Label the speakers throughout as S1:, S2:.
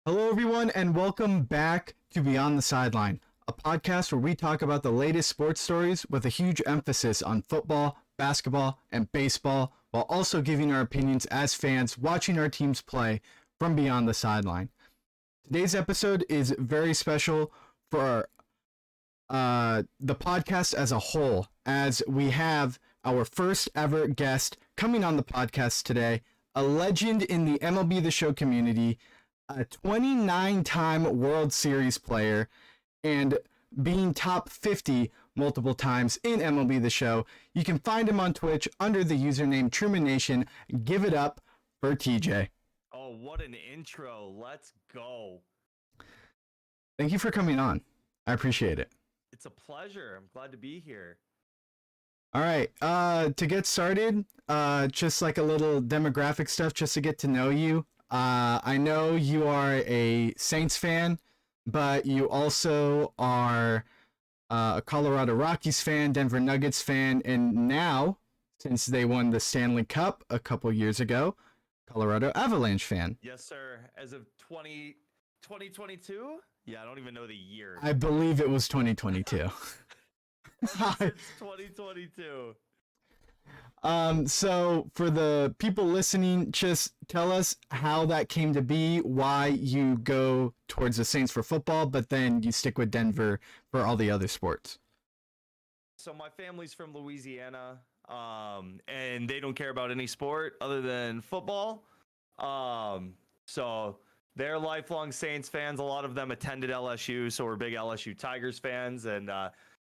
S1: Hello, everyone, and welcome back to Beyond the Sideline, a podcast where we talk about the latest sports stories with a huge emphasis on football, basketball, and baseball, while also giving our opinions as fans watching our teams play from beyond the sideline. Today's episode is very special for the podcast as a whole, as we have our first ever guest coming on the podcast today, a legend in the MLB The Show community, a 29-time World Series player, and being top 50 multiple times in MLB The Show. You can find him on Twitch under the username Trumanation. Give it up for TJ.
S2: Oh, what an intro. Let's go.
S1: Thank you for coming on. I appreciate it.
S2: It's a pleasure. I'm glad to be here.
S1: All right. To get started, just like a little demographic stuff, just to get to know you. I know you are a Saints fan, but you also are a Colorado Rockies fan, Denver Nuggets fan, and now, since they won the Stanley Cup a couple years ago, Colorado Avalanche fan.
S2: Yes, sir. As of 2022? Yeah, I don't even know the year.
S1: I believe it was 2022.
S2: Since 2022.
S1: So for the people listening, just tell us how that came to be, why you go towards the Saints for football, but then you stick with Denver for all the other sports.
S2: So my family's from Louisiana, and they don't care about any sport other than football. So they're lifelong Saints fans. A lot of them attended LSU, so we're big LSU Tigers fans, and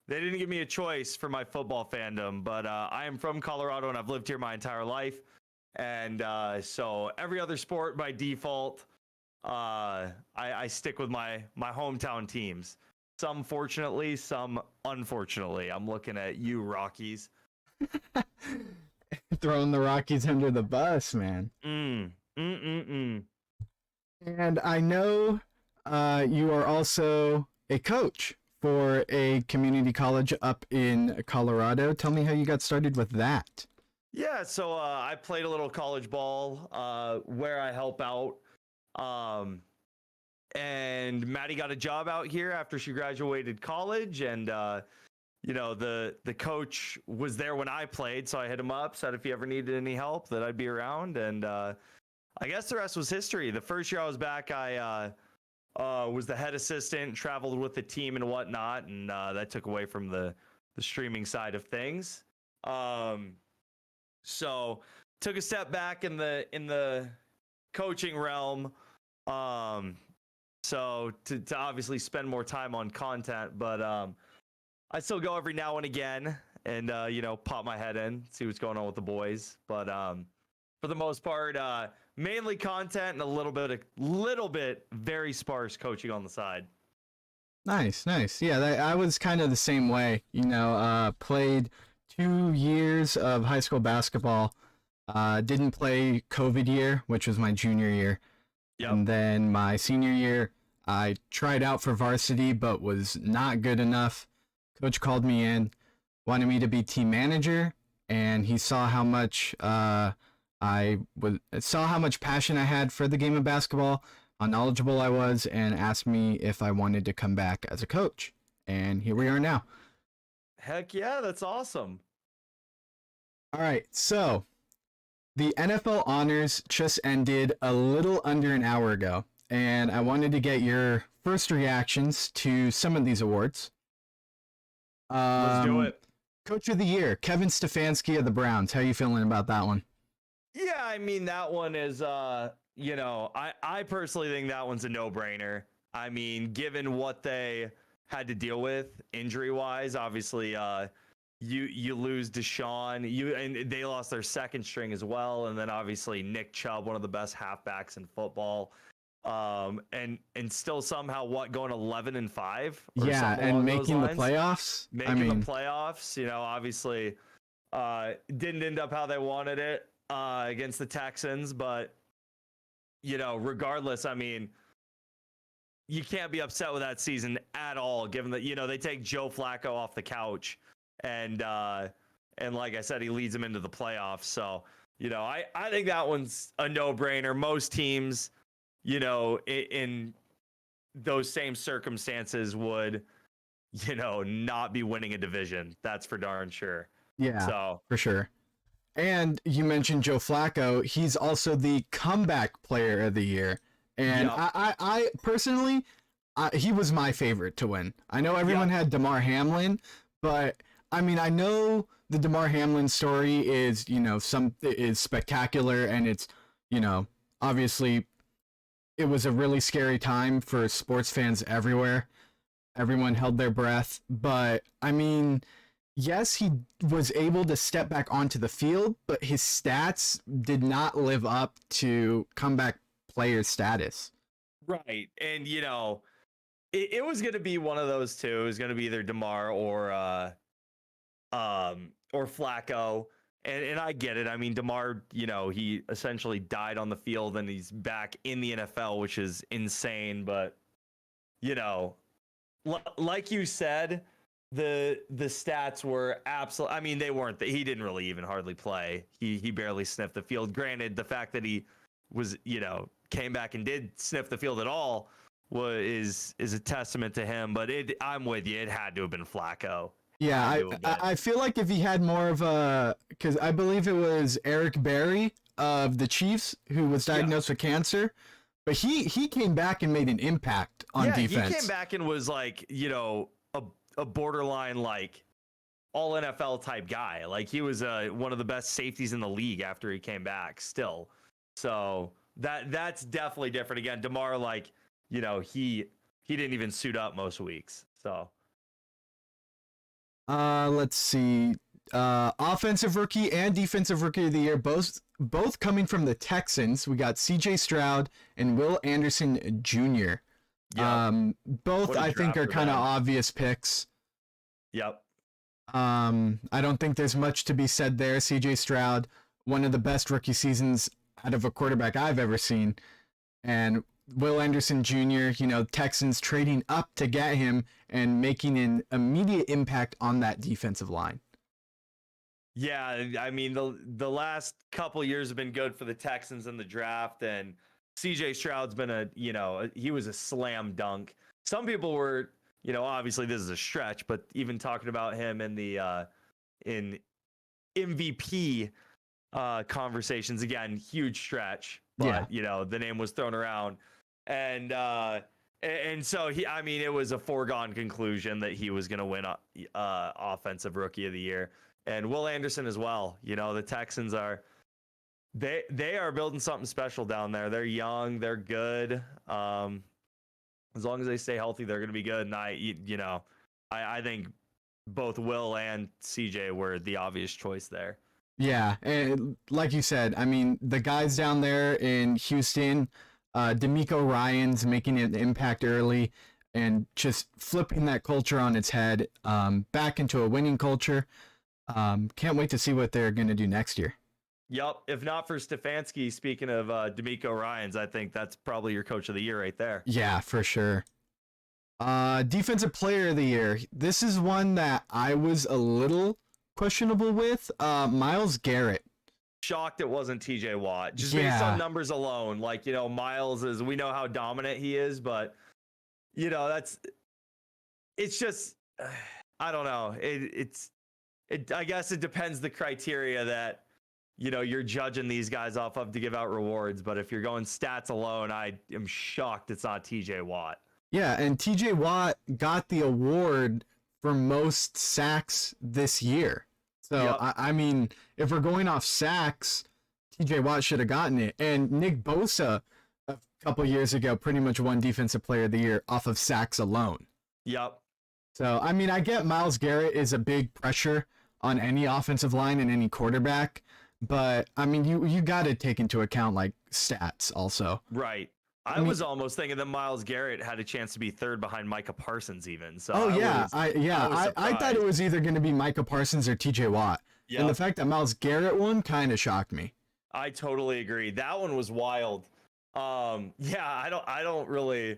S2: they didn't give me a choice for my football fandom, but I am from Colorado and I've lived here my entire life. And so every other sport by default, I stick with my hometown teams. Some fortunately, some unfortunately. I'm looking at you, Rockies.
S1: Throwing the Rockies under the bus, man. And I know you are also a coach for a community college up in Colorado. Tell me how you got started with that.
S2: Yeah, so I played a little college ball where I help out. And Maddie got a job out here after she graduated college. And, the coach was there when I played. So I hit him up, said if he ever needed any help that I'd be around. And I guess the rest was history. The first year I was back, I was the head assistant, traveled with the team and whatnot, and that took away from the streaming side of things. So took a step back in the coaching realm. So to obviously spend more time on content, but I still go every now and again and pop my head in, see what's going on with the boys. But for the most part, mainly content and a little bit very sparse coaching on the side.
S1: Nice. Yeah, I was kind of the same way. Played 2 years of high school basketball. Didn't play COVID year, which was my junior year.
S2: Yep.
S1: And then my senior year, I tried out for varsity, but was not good enough. Coach called me in, wanted me to be team manager, and he saw how much saw how much passion I had for the game of basketball, how knowledgeable I was, and asked me if I wanted to come back as a coach. And here we are now.
S2: Heck yeah, that's awesome.
S1: All right, so the NFL honors just ended a little under an hour ago, and I wanted to get your first reactions to some of these awards.
S2: Let's do it.
S1: Coach of the Year, Kevin Stefanski of the Browns. How are you feeling about that one?
S2: Yeah, I mean, that one is, I personally think that one's a no-brainer. I mean, given what they had to deal with injury-wise, obviously, you lose Deshaun, and they lost their second string as well, and then obviously Nick Chubb, one of the best halfbacks in football, and still somehow going 11-5.
S1: Yeah, and making the playoffs.
S2: The playoffs, obviously, didn't end up how they wanted it against the Texans, but regardless, I mean, you can't be upset with that season at all, given that they take Joe Flacco off the couch. And like I said, he leads them into the playoffs. So, I think that one's a no-brainer. Most teams in those same circumstances would, not be winning a division. That's for darn sure.
S1: Yeah,
S2: So,
S1: for sure. And you mentioned Joe Flacco. He's also the comeback player of the year. And
S2: yep.
S1: I personally, he was my favorite to win. I know everyone
S2: Yep.
S1: had Damar Hamlin, but I mean, I know the Damar Hamlin story is, is spectacular, and it's, obviously it was a really scary time for sports fans everywhere. Everyone held their breath, but I mean, yes, he was able to step back onto the field, but his stats did not live up to comeback player status.
S2: Right. And, it was going to be one of those two. It was going to be either DeMar or Flacco. And I get it. I mean, DeMar, he essentially died on the field and he's back in the NFL, which is insane. But, like you said, the stats were absolute. I mean, they weren't. He didn't really even hardly play. He barely sniffed the field. Granted, the fact that he was, came back and did sniff the field at all is a testament to him. But I'm with you. It had to have been Flacco.
S1: Yeah, I feel like if he had more of a, because I believe it was Eric Berry of the Chiefs who was diagnosed with cancer, but he came back and made an impact on defense.
S2: He came back and was like, a borderline like all NFL type guy. Like he was one of the best safeties in the league after he came back still. So that's definitely different. Again, DeMar, like, he didn't even suit up most weeks. So
S1: let's see. Offensive rookie and defensive rookie of the year, both coming from the Texans. We got C.J. Stroud and Will Anderson Jr. Both I think are kind of obvious picks.
S2: Yep.
S1: I don't think there's much to be said there. C.J. Stroud, one of the best rookie seasons out of a quarterback I've ever seen, and Will Anderson Jr., Texans trading up to get him and making an immediate impact on that defensive line.
S2: Yeah, I mean, the last couple years have been good for the Texans in the draft, and CJ Stroud's been he was a slam dunk. Some people were, obviously this is a stretch, but even talking about him in the in MVP conversations, again, huge stretch, but the name was thrown around. And so it was a foregone conclusion that he was going to win offensive rookie of the year, and Will Anderson as well. The Texans they are building something special down there. They're young, they're good. As long as they stay healthy, they're going to be good. And I think both Will and CJ were the obvious choice there.
S1: Yeah, and like you said, I mean, the guys down there in Houston, D'Amico Ryans making an impact early and just flipping that culture on its head, back into a winning culture. Can't wait to see what they're going to do next year.
S2: Yep. If not for Stefanski, speaking of D'Amico Ryans, I think that's probably your coach of the year right there.
S1: Yeah, for sure. Defensive player of the year. This is one that I was a little questionable with. Myles Garrett.
S2: Shocked it wasn't TJ Watt. Just based on numbers alone. Like, Myles we know how dominant he is, but it's just, I don't know. I guess it depends the criteria that, you're judging these guys off of to give out rewards. But if you're going stats alone, I am shocked it's not TJ Watt.
S1: Yeah, and TJ Watt got the award for most sacks this year. So, I mean, if we're going off sacks, TJ Watt should have gotten it. And Nick Bosa, a couple years ago, pretty much won Defensive Player of the Year off of sacks alone.
S2: Yep.
S1: So, I mean, I get Myles Garrett is a big pressure on any offensive line and any quarterback. But, I mean, you got to take into account, like, stats also.
S2: Right. I was almost thinking that Myles Garrett had a chance to be third behind Micah Parsons even. So
S1: I thought it was either going to be Micah Parsons or TJ Watt. Yep. And the fact that Myles Garrett won kind of shocked me.
S2: I totally agree. That one was wild. I don't really.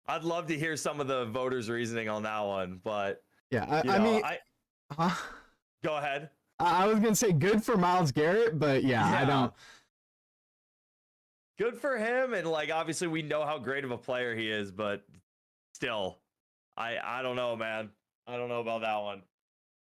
S2: I'd love to hear some of the voters' reasoning on that one, but go ahead.
S1: I was going to say good for Myles Garrett, but I don't.
S2: good for him. And like, obviously, we know how great of a player he is, but still, I don't know, man. I don't know about that one.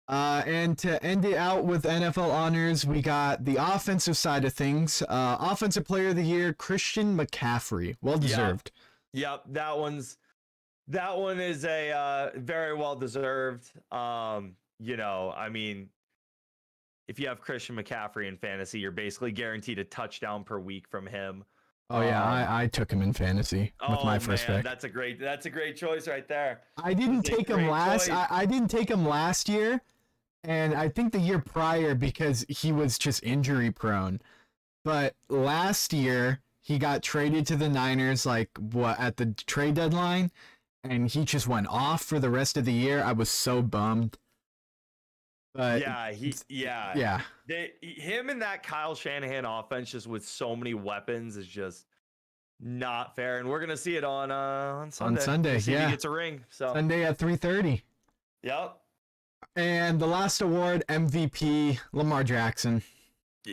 S1: And to end it out with NFL honors, we got the offensive side of things. Offensive Player of the Year, Christian McCaffrey. Well deserved.
S2: Yep, that one is a very well deserved. I mean, if you have Christian McCaffrey in fantasy, you're basically guaranteed a touchdown per week from him.
S1: Oh yeah, I took him in fantasy with my first pick.
S2: That's a great choice right there.
S1: I didn't take him last. I didn't take him last year, and I think the year prior because he was just injury prone. But last year he got traded to the Niners at the trade deadline, and he just went off for the rest of the year. I was so bummed. But
S2: yeah. Him and that Kyle Shanahan offense just with so many weapons is just not fair, and we're gonna see it on Sunday.
S1: On Sunday,
S2: we'll see if he gets a ring. So
S1: Sunday at 3:30.
S2: Yep.
S1: And the last award, MVP, Lamar Jackson.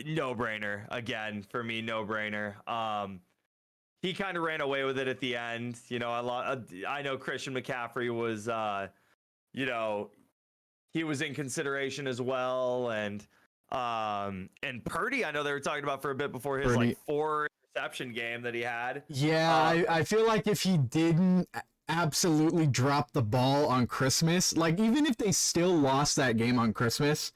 S2: No brainer again for me. No brainer. He kind of ran away with it at the end. I know Christian McCaffrey was, he was in consideration as well, and Purdy, I know they were talking about for a bit before his
S1: Purdy.
S2: like 4 interception game that he had.
S1: Yeah, I feel like if he didn't absolutely drop the ball on Christmas, like even if they still lost that game on Christmas,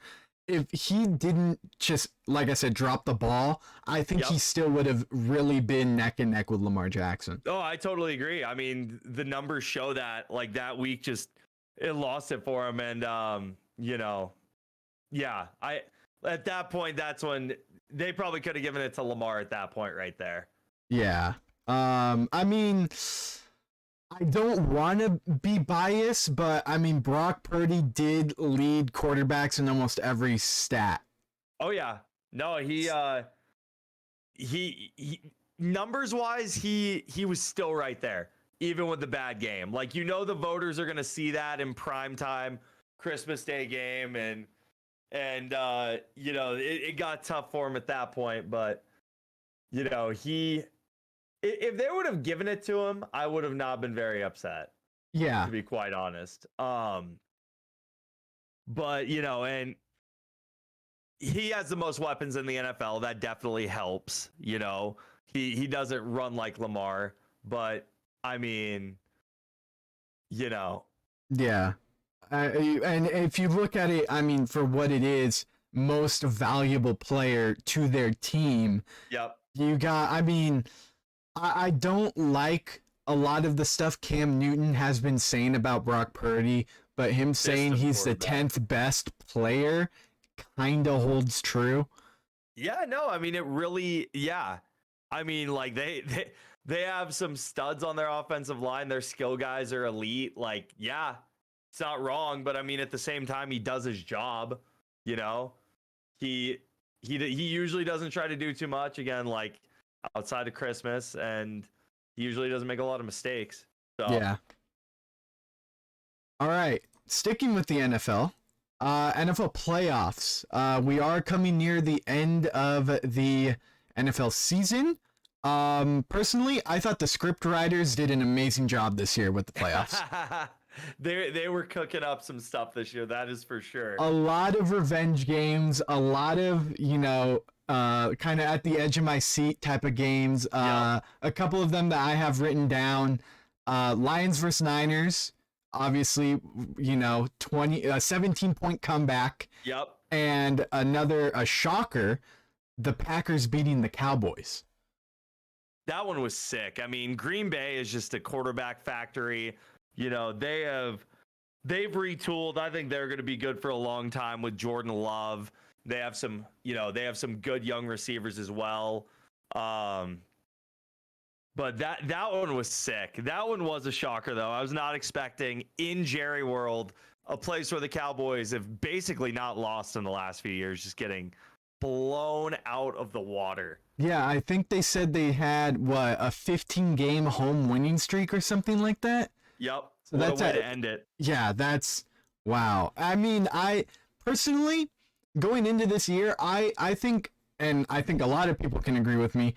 S1: if he didn't just, like I said, drop the ball, I think he still would have really been neck and neck with Lamar Jackson.
S2: Oh, I totally agree. I mean, the numbers show that like that week it lost it for him. And, at that point, that's when they probably could have given it to Lamar at that point right there.
S1: Yeah. I mean, I don't want to be biased, but I mean, Brock Purdy did lead quarterbacks in almost every stat.
S2: Oh yeah. No, he numbers wise, he was still right there, even with the bad game. Like, the voters are going to see that in prime time Christmas Day game. And it got tough for him at that point, but if they would have given it to him, I would have not been very upset.
S1: Yeah.
S2: To be quite honest. But, and he has the most weapons in the NFL. That definitely helps. He doesn't run like Lamar, but I mean,
S1: Yeah. And if you look at it, I mean, for what it is, most valuable player to their team.
S2: Yep.
S1: You got, I mean, I don't like a lot of the stuff Cam Newton has been saying about Brock Purdy, but him saying he's the 10th best player kind of holds true.
S2: Yeah, no, I mean, it really, yeah. I mean, like they have some studs on their offensive line. Their skill guys are elite. Like, yeah, it's not wrong, but I mean, at the same time, he does his job. He usually doesn't try to do too much. Again, like outside of Christmas, and he usually doesn't make a lot of mistakes. So
S1: yeah. All right, sticking with the NFL. NFL playoffs. We are coming near the end of the NFL season. Personally, I thought the script writers did an amazing job this year with the playoffs.
S2: They were cooking up some stuff this year, that is for sure.
S1: A lot of revenge games, a lot of, kind of at the edge of my seat type of games. A couple of them that I have written down. Lions versus Niners. Obviously, 17-point comeback.
S2: Yep.
S1: And a shocker, the Packers beating the Cowboys.
S2: That one was sick. I mean, Green Bay is just a quarterback factory. They've retooled. I think they're going to be good for a long time with Jordan Love. They have some good young receivers as well. But that one was sick. That one was a shocker, though. I was not expecting in Jerry World, a place where the Cowboys have basically not lost in the last few years, just getting blown out of the water.
S1: Yeah, I think they said they had a 15-game home winning streak or something like that.
S2: Yep.
S1: So
S2: what
S1: that's
S2: a way to end it.
S1: Yeah, that's wow. I mean, I personally going into this year, I think, and I think a lot of people can agree with me,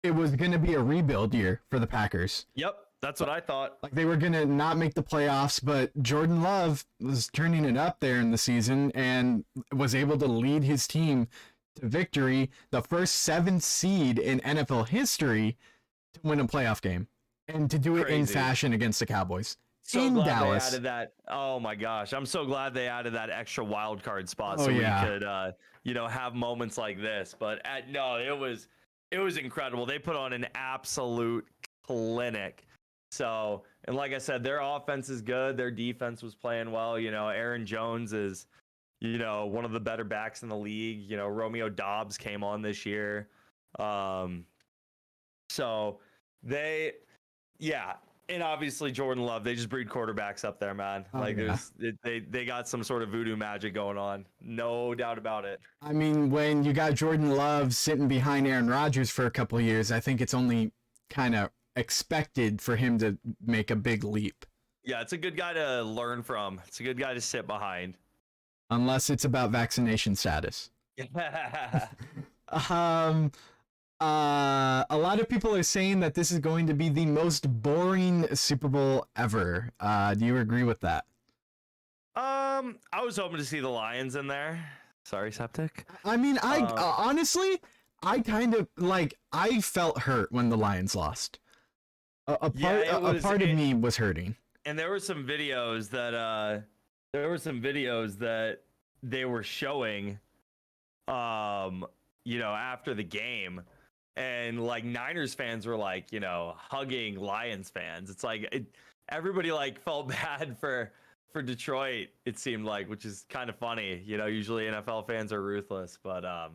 S1: it was going to be a rebuild year for the Packers.
S2: Yep, that's what I thought.
S1: Like they were going to not make the playoffs, but Jordan Love was turning it up there in the season and was able to lead his team to victory, the first 7th seed in NFL history to win a playoff game and to do it in
S2: Crazy.
S1: fashion against the Cowboys.
S2: So
S1: in
S2: glad
S1: Dallas.
S2: they added that. Oh my gosh, I'm so glad they added that extra wild card spot
S1: Oh,
S2: so
S1: yeah.
S2: we could, have moments like this. But no, it was incredible. They put on an absolute clinic. So, and like I said, their offense is good. Their defense was playing well. Aaron Jones is, one of the better backs in the league. Romeo Dobbs came on this year. So yeah. And obviously Jordan Love, they just breed quarterbacks up there, man.
S1: Oh, yeah.
S2: They got some sort of voodoo magic going on. No doubt about it.
S1: I mean, when you got Jordan Love sitting behind Aaron Rodgers for a couple of years, I think it's only kind of expected for him to make a big leap.
S2: Yeah, it's a good guy to learn from. It's a good guy to sit behind.
S1: Unless it's about vaccination status. A lot of people are saying that this is going to be the most boring Super Bowl ever. Do you agree with that?
S2: I was hoping to see the Lions in there. Sorry, Septic.
S1: I mean, honestly, I kind of I felt hurt when the Lions lost. A part of me was hurting.
S2: And there were some videos that they were showing after the game, and like Niners fans were like, hugging Lions fans. It's like everybody like felt bad for Detroit, it seemed like, which is kind of funny. Usually NFL fans are ruthless, but I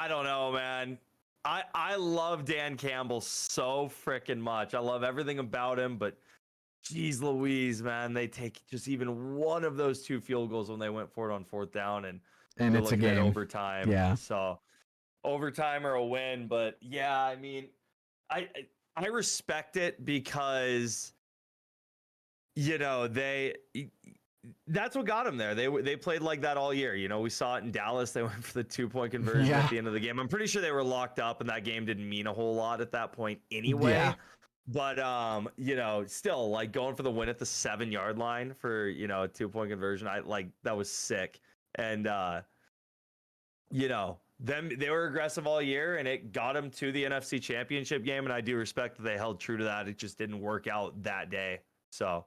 S2: don't know, man. I love Dan Campbell so freaking much. I love everything about him, but geez Louise, man, they take just even one of those 2 field goals when they went for it on 4th down, and
S1: it's a game.
S2: Overtime.
S1: Yeah.
S2: So overtime or a win, but yeah, I mean, I respect it because that's what got them there. They played like that all year. We saw it in Dallas. They went for the 2-point conversion at the end of the game. I'm pretty sure they were locked up, and that game didn't mean a whole lot at that point anyway.
S1: Yeah.
S2: But still, like, going for the win at the 7-yard line for a 2-point conversion, that was sick. And they were aggressive all year, and it got them to the NFC Championship game. And I do respect that they held true to that. It just didn't work out that day. So.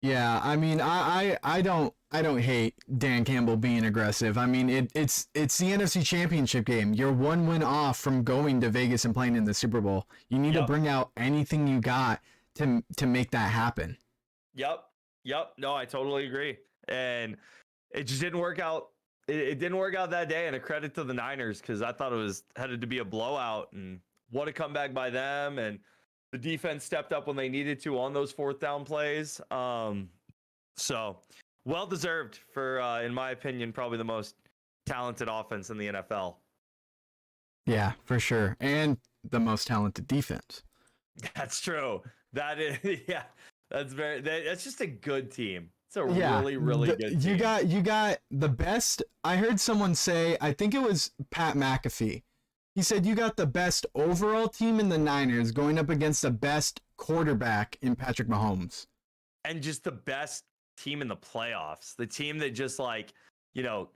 S1: Yeah, I mean, I don't hate Dan Campbell being aggressive. I mean, it's the NFC Championship game. You're 1 win off from going to Vegas and playing in the Super Bowl. You need to bring out anything you got to make that happen.
S2: Yep. No, I totally agree. And it just didn't work out. It didn't work out that day, and a credit to the Niners, because I thought it was headed to be a blowout, and what a comeback by them. And the defense stepped up when they needed to on those 4th down plays. So well deserved for, in my opinion, probably the most talented offense in the NFL.
S1: Yeah, for sure. And the most talented defense.
S2: That's true. That is, yeah, that's just a good team. It's a really good team.
S1: You got the best. I heard someone say, I think it was Pat McAfee. He said you got the best overall team in the Niners going up against the best quarterback in Patrick Mahomes.
S2: And just the best team in the playoffs. The team that just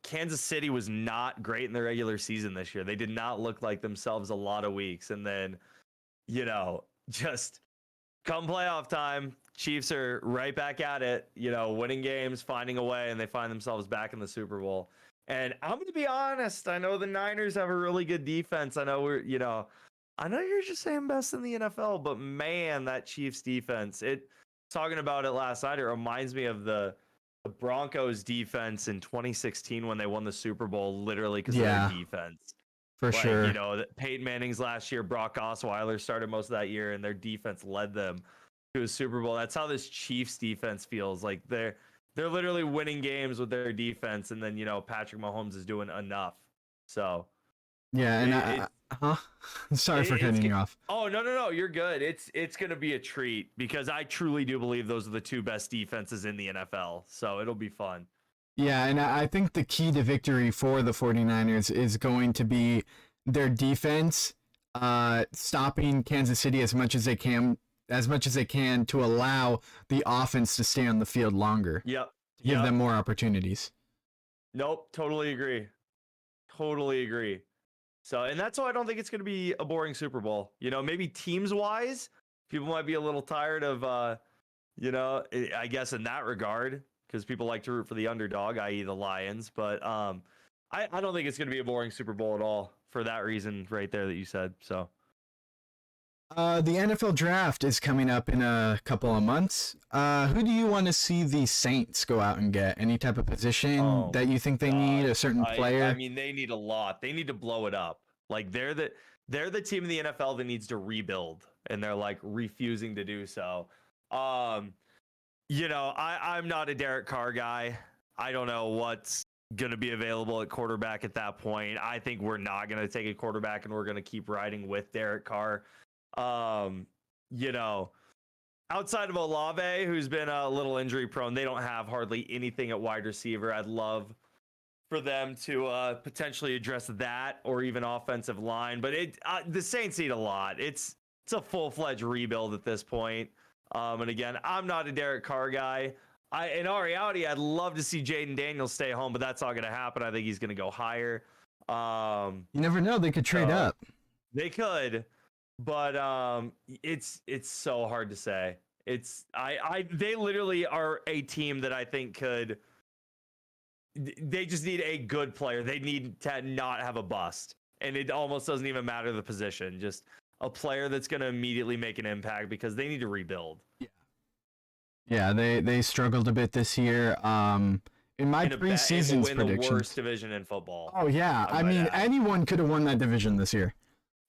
S2: Kansas City was not great in the regular season this year. They did not look like themselves a lot of weeks. And then, just come playoff time, Chiefs are right back at it, winning games, finding a way, and they find themselves back in the Super Bowl. And I'm going to be honest. I know the Niners have a really good defense. I know I know you're just saying best in the NFL, but man, that Chiefs defense, talking about it last night, it reminds me of the Broncos defense in 2016 when they won the Super Bowl, literally because of their defense.
S1: For sure.
S2: Peyton Manning's last year, Brock Osweiler started most of that year, and their defense led them to a Super Bowl. That's how this Chiefs defense feels. Like they're literally winning games with their defense, and then Patrick Mahomes is doing enough. So
S1: yeah, and sorry for cutting you off.
S2: Oh no, you're good. It's gonna be a treat because I truly do believe those are the 2 best defenses in the NFL. So it'll be fun.
S1: Yeah, and I think the key to victory for the 49ers is going to be their defense stopping Kansas City as much as they can, to allow the offense to stay on the field longer.
S2: Yep.
S1: Give them more opportunities.
S2: Nope. Totally agree. Totally agree. So, and that's why I don't think it's going to be a boring Super Bowl. Maybe teams wise, people might be a little tired of, I guess in that regard, because people like to root for the underdog, i.e. the Lions. But I don't think it's going to be a boring Super Bowl at all for that reason right there that you said. So.
S1: The NFL draft is coming up in a couple of months. Who do you want to see the Saints go out and get? Any type of position that you think they need? A certain player?
S2: I mean, they need a lot. They need to blow it up. Like they're the team in the NFL that needs to rebuild, and they're like refusing to do so. I'm not a Derek Carr guy. I don't know what's going to be available at quarterback at that point. I think we're not going to take a quarterback, and we're going to keep riding with Derek Carr. Outside of Olave, who's been a little injury prone, they don't have hardly anything at wide receiver. I'd love for them to potentially address that, or even offensive line. But the Saints need a lot. It's a full-fledged rebuild at this point. And again, I'm not a Derek Carr guy. In all reality, I'd love to see Jaden Daniels stay home, but that's not going to happen. I think he's going to go higher.
S1: You never know. They could trade up.
S2: They could. But it's so hard to say. They literally are a team that I think could. They just need a good player. They need to not have a bust, and it almost doesn't even matter the position. Just a player that's going to immediately make an impact, because they need to rebuild.
S1: Yeah, they struggled a bit this year. In my preseason predictions,
S2: the worst division in football.
S1: Oh yeah, I mean anyone could have won that division this year.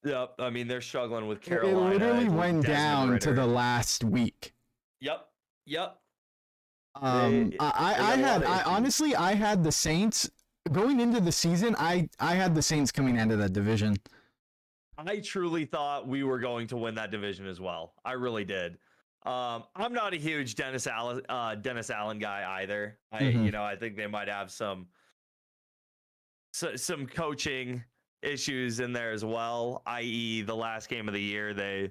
S2: Yep, I mean they're struggling with Carolina.
S1: It literally went down to the last week.
S2: Yep.
S1: Honestly I had the Saints going into the season. I had the Saints coming into that division.
S2: I truly thought we were going to win that division as well. I really did. I'm not a huge Dennis Allen guy either. I think they might have some coaching issues in there as well, i.e. the last game of the year they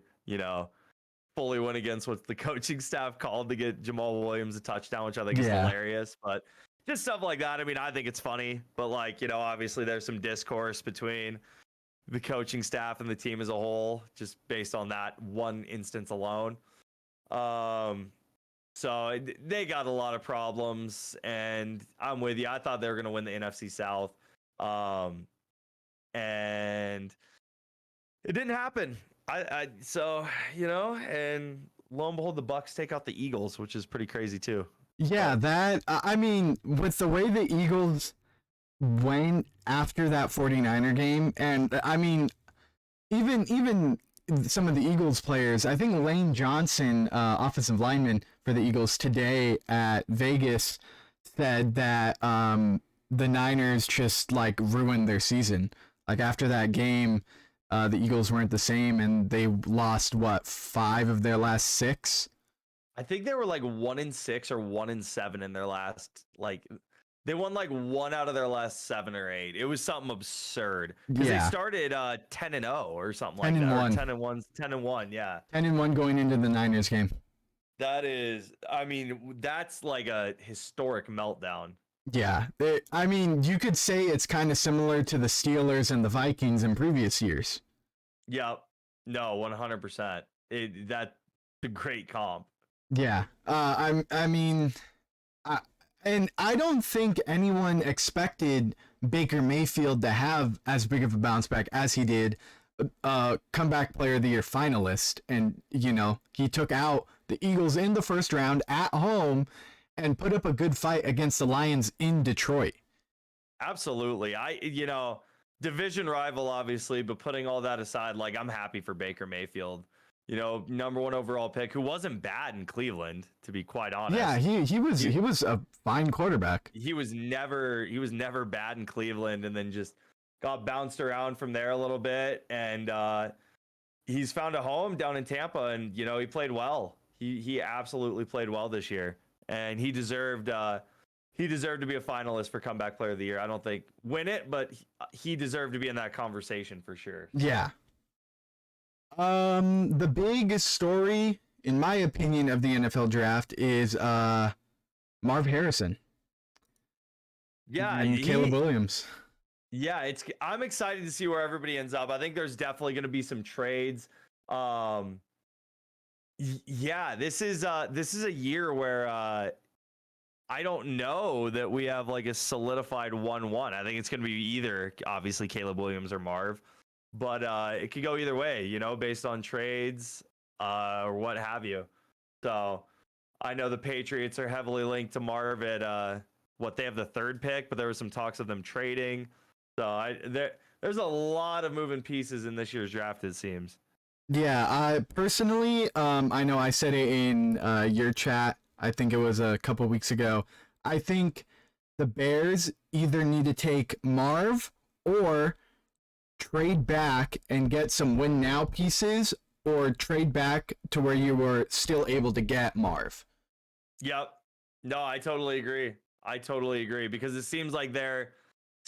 S2: fully went against what the coaching staff called to get Jamal Williams a touchdown, which I think is hilarious. But just stuff like that. I mean, I think it's funny, but obviously there's some discourse between the coaching staff and the team as a whole, just based on that one instance alone. So they got a lot of problems, and I'm with you. I thought they were going to win the NFC South. And it didn't happen. And lo and behold, the Bucks take out the Eagles, which is pretty crazy too.
S1: Yeah, I mean, with the way the Eagles went after that 49er game, and I mean, even some of the Eagles players, I think Lane Johnson, offensive lineman for the Eagles today at Vegas, said that the Niners just ruined their season. After that game, the Eagles weren't the same, and they lost 5 of their last 6.
S2: I think they were 1-6 or 1-7 in their last they won 1 out of their last 7 or 8. It was something absurd because they started 10-0 or something like that. 10-1, yeah.
S1: 10-1 going into the Niners game.
S2: That is, I mean, that's a historic meltdown.
S1: Yeah, I mean, you could say it's kind of similar to the Steelers and the Vikings in previous years.
S2: Yep. No, 100%. That's a great comp.
S1: Yeah. I don't think anyone expected Baker Mayfield to have as big of a bounce back as he did. Comeback Player of the Year finalist, and he took out the Eagles in the first round at home and put up a good fight against the Lions in Detroit.
S2: Absolutely. Division rival, obviously, but putting all that aside, I'm happy for Baker Mayfield. Number 1 overall pick, who wasn't bad in Cleveland, to be quite honest.
S1: Yeah, he was a fine quarterback.
S2: He was never bad in Cleveland, and then just got bounced around from there a little bit, and he's found a home down in Tampa, and he played well. He absolutely played well this year. And he deserved he deserved to be a finalist for comeback player of the year. I don't think win it, but he deserved to be in that conversation for sure.
S1: Yeah. The big story, in my opinion, of the NFL draft is Marv Harrison.
S2: Yeah,
S1: and Caleb Williams.
S2: Yeah, I'm excited to see where everybody ends up. I think there's definitely going to be some trades. Yeah, this is a year where I don't know that we have like a solidified 1-1. I think it's going to be either obviously Caleb Williams or Marv, but it could go either way, you know, based on trades or what have you. So I know the Patriots are heavily linked to Marv at they have the third pick, but there was some talks of them trading. So there's a lot of moving pieces in this year's draft, it seems.
S1: Yeah, I personally, I know I said it in your chat. I think it was a couple weeks ago. I think the Bears either need to take Marv or trade back and get some win now pieces, or trade back to where you were still able to get Marv.
S2: Yep. No, I totally agree. Because it seems like they're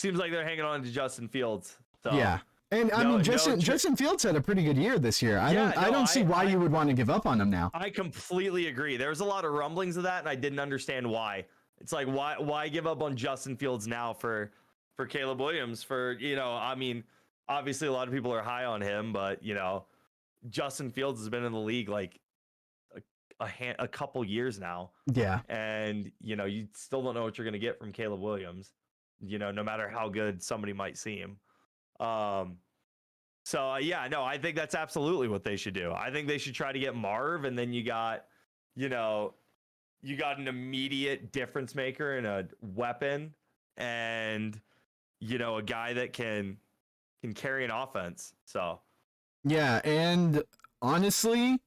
S2: hanging on to Justin Fields. So.
S1: Yeah. And I mean, Justin Fields had a pretty good year this year. I don't see why you would want to give up on him now.
S2: I completely agree. There was a lot of rumblings of that, and I didn't understand why. It's like, why give up on Justin Fields now for Caleb Williams? I mean, obviously a lot of people are high on him, but Justin Fields has been in the league like a couple years now.
S1: Yeah.
S2: And you still don't know what you're going to get from Caleb Williams, no matter how good somebody might seem. I think that's absolutely what they should do. I think they should try to get Marv, and then you got an immediate difference maker and a weapon, and a guy that can carry an offense. So
S1: yeah, and honestly,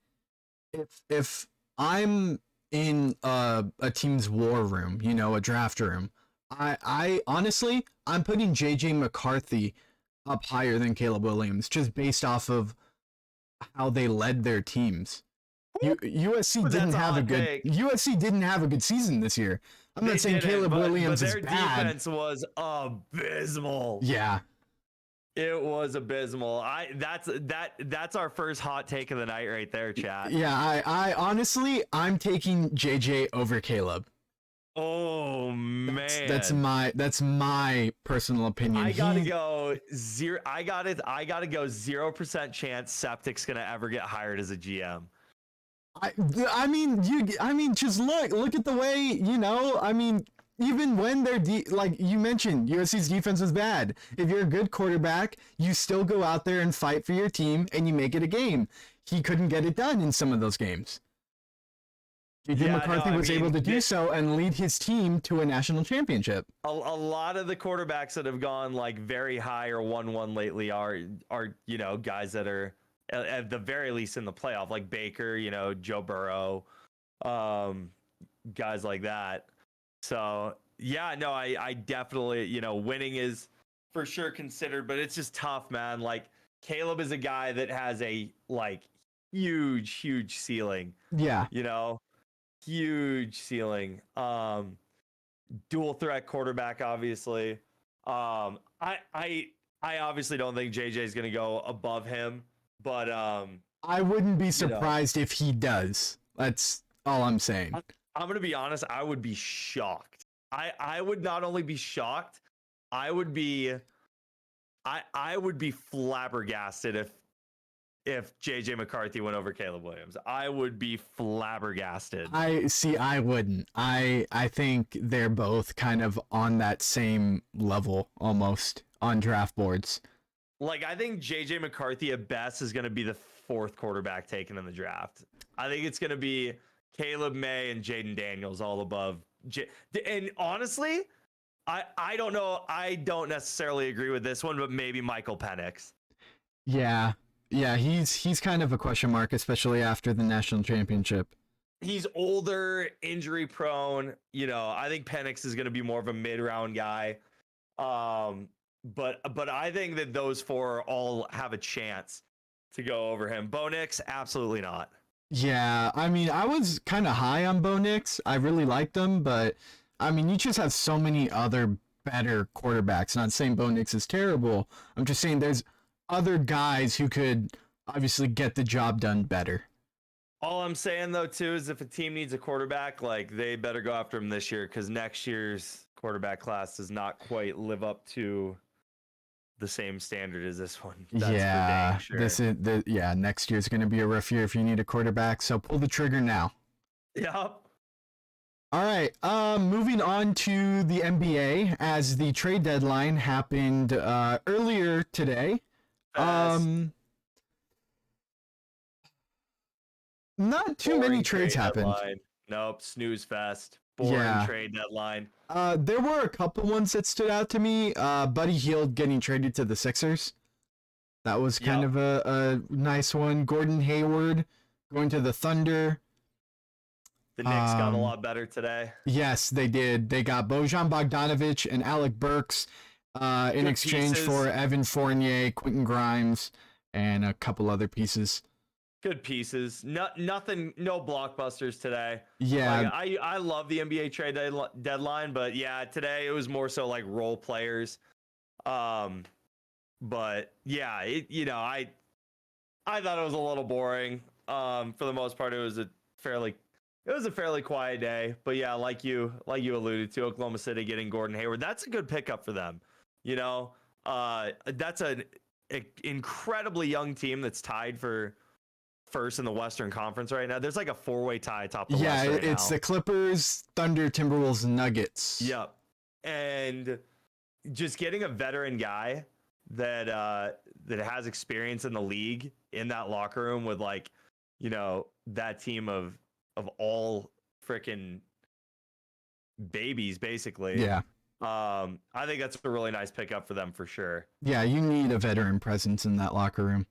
S1: if I'm in a team's war room, a draft room, I honestly, I'm putting JJ McCarthy up higher than Caleb Williams, just based off of how they led their teams. USC didn't have a good season this year. I'm not saying Caleb Williams is bad.
S2: Their defense was abysmal.
S1: Yeah.
S2: It was abysmal. That's our first hot take of the night right there, chat.
S1: Yeah, I honestly, I'm taking JJ over Caleb.
S2: Oh man,
S1: that's my personal opinion.
S2: I gotta go 0% chance Septic's gonna ever get hired as a GM.
S1: I mean, just look at the way, I mean, even when they're like you mentioned, USC's defense was bad. If you're a good quarterback, you still go out there and fight for your team and you make it a game. He couldn't get it done in some of those games. JJ McCarthy was able to do so and lead his team to a national championship. A
S2: lot of the quarterbacks that have gone like very high or 1-1 lately are guys that are at the very least in the playoff, like Baker, Joe Burrow, guys like that. So yeah, no, I definitely, winning is for sure considered, but it's just tough, man. Like Caleb is a guy that has a like huge ceiling.
S1: Yeah.
S2: Huge ceiling. Dual threat quarterback, obviously. I obviously don't think JJ is going to go above him, but
S1: I wouldn't be surprised if he does. That's all I'm saying.
S2: I'm going to be honest, I would be shocked. I would not only be shocked, I would be flabbergasted if JJ McCarthy went over Caleb Williams. I would be flabbergasted.
S1: I wouldn't. I think they're both kind of on that same level almost on draft boards.
S2: Like, I think JJ McCarthy at best is going to be the fourth quarterback taken in the draft. I think it's going to be Caleb May and Jaden Daniels all above. And honestly, I don't know. I don't necessarily agree with this one, but maybe Michael Penix.
S1: Yeah. Yeah, he's kind of a question mark, especially after the national championship.
S2: He's older, injury prone. I think Penix is going to be more of a mid-round guy. But I think that those four all have a chance to go over him. Bo Nix, absolutely not.
S1: Yeah, I mean, I was kind of high on Bo Nix. I really liked him, but I mean, you just have so many other better quarterbacks. Not saying Bo Nix is terrible. I'm just saying there's other guys who could obviously get the job done better.
S2: All I'm saying though too is if a team needs a quarterback, like they better go after him this year because next year's quarterback class does not quite live up to the same standard as this one. That's for dang sure.
S1: Next year's going to be a rough year if you need a quarterback. So pull the trigger now.
S2: Yep.
S1: All right. Moving on to the NBA as the trade deadline happened earlier today. Not too many trades happened.
S2: Deadline. Nope, snooze fest. Boring trade deadline.
S1: There were a couple ones that stood out to me. Buddy Hield getting traded to the Sixers. That was kind of a nice one. Gordon Hayward going to the Thunder.
S2: The Knicks got a lot better today.
S1: Yes, they did. They got Bojan Bogdanovic and Alec Burks in exchange for Evan Fournier, Quentin Grimes, and a couple other pieces.
S2: Good pieces. Nothing. No blockbusters today.
S1: Yeah.
S2: Like, I love the NBA trade deadline, but yeah, today it was more so like role players. But yeah, I thought it was a little boring. For the most part, it was a fairly quiet day. But yeah, like you alluded to, Oklahoma City getting Gordon Hayward, that's a good pickup for them. That's an incredibly young team that's tied for first in the Western Conference right now. There's like a 4-way tie atop the West right
S1: it's
S2: now.
S1: the Clippers, Thunder, Timberwolves, Nuggets.
S2: Yep. And just getting a veteran guy that has experience in the league in that locker room with that team of all freaking babies basically.
S1: Yeah.
S2: I think that's a really nice pickup for them for sure.
S1: Yeah, you need a veteran presence in that locker room.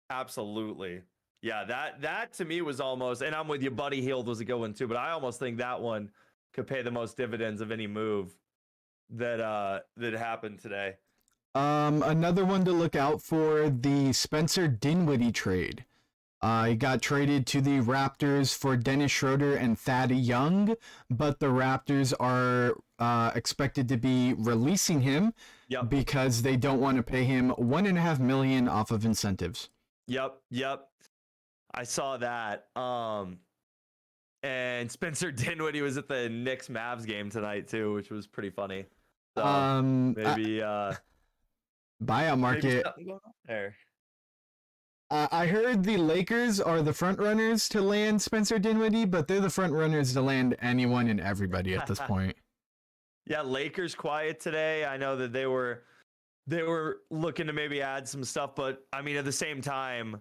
S2: Absolutely. Yeah, that to me was almost, and I'm with you, Buddy Hield was a good one too, but I almost think that one could pay the most dividends of any move that happened today.
S1: Another one to look out for, the Spencer Dinwiddie trade. He got traded to the Raptors for Dennis Schroeder and Thad Young, but the Raptors are expected to be releasing him because they don't want to pay him $1.5 million off of incentives.
S2: Yep. I saw that. And Spencer Dinwiddie was at the Knicks Mavs game tonight too, which was pretty funny. So maybe
S1: buyout market.
S2: Maybe there.
S1: I heard the Lakers are the front runners to land Spencer Dinwiddie, but they're the front runners to land anyone and everybody at this point.
S2: Yeah, Lakers quiet today. I know that they were looking to maybe add some stuff, but I mean at the same time,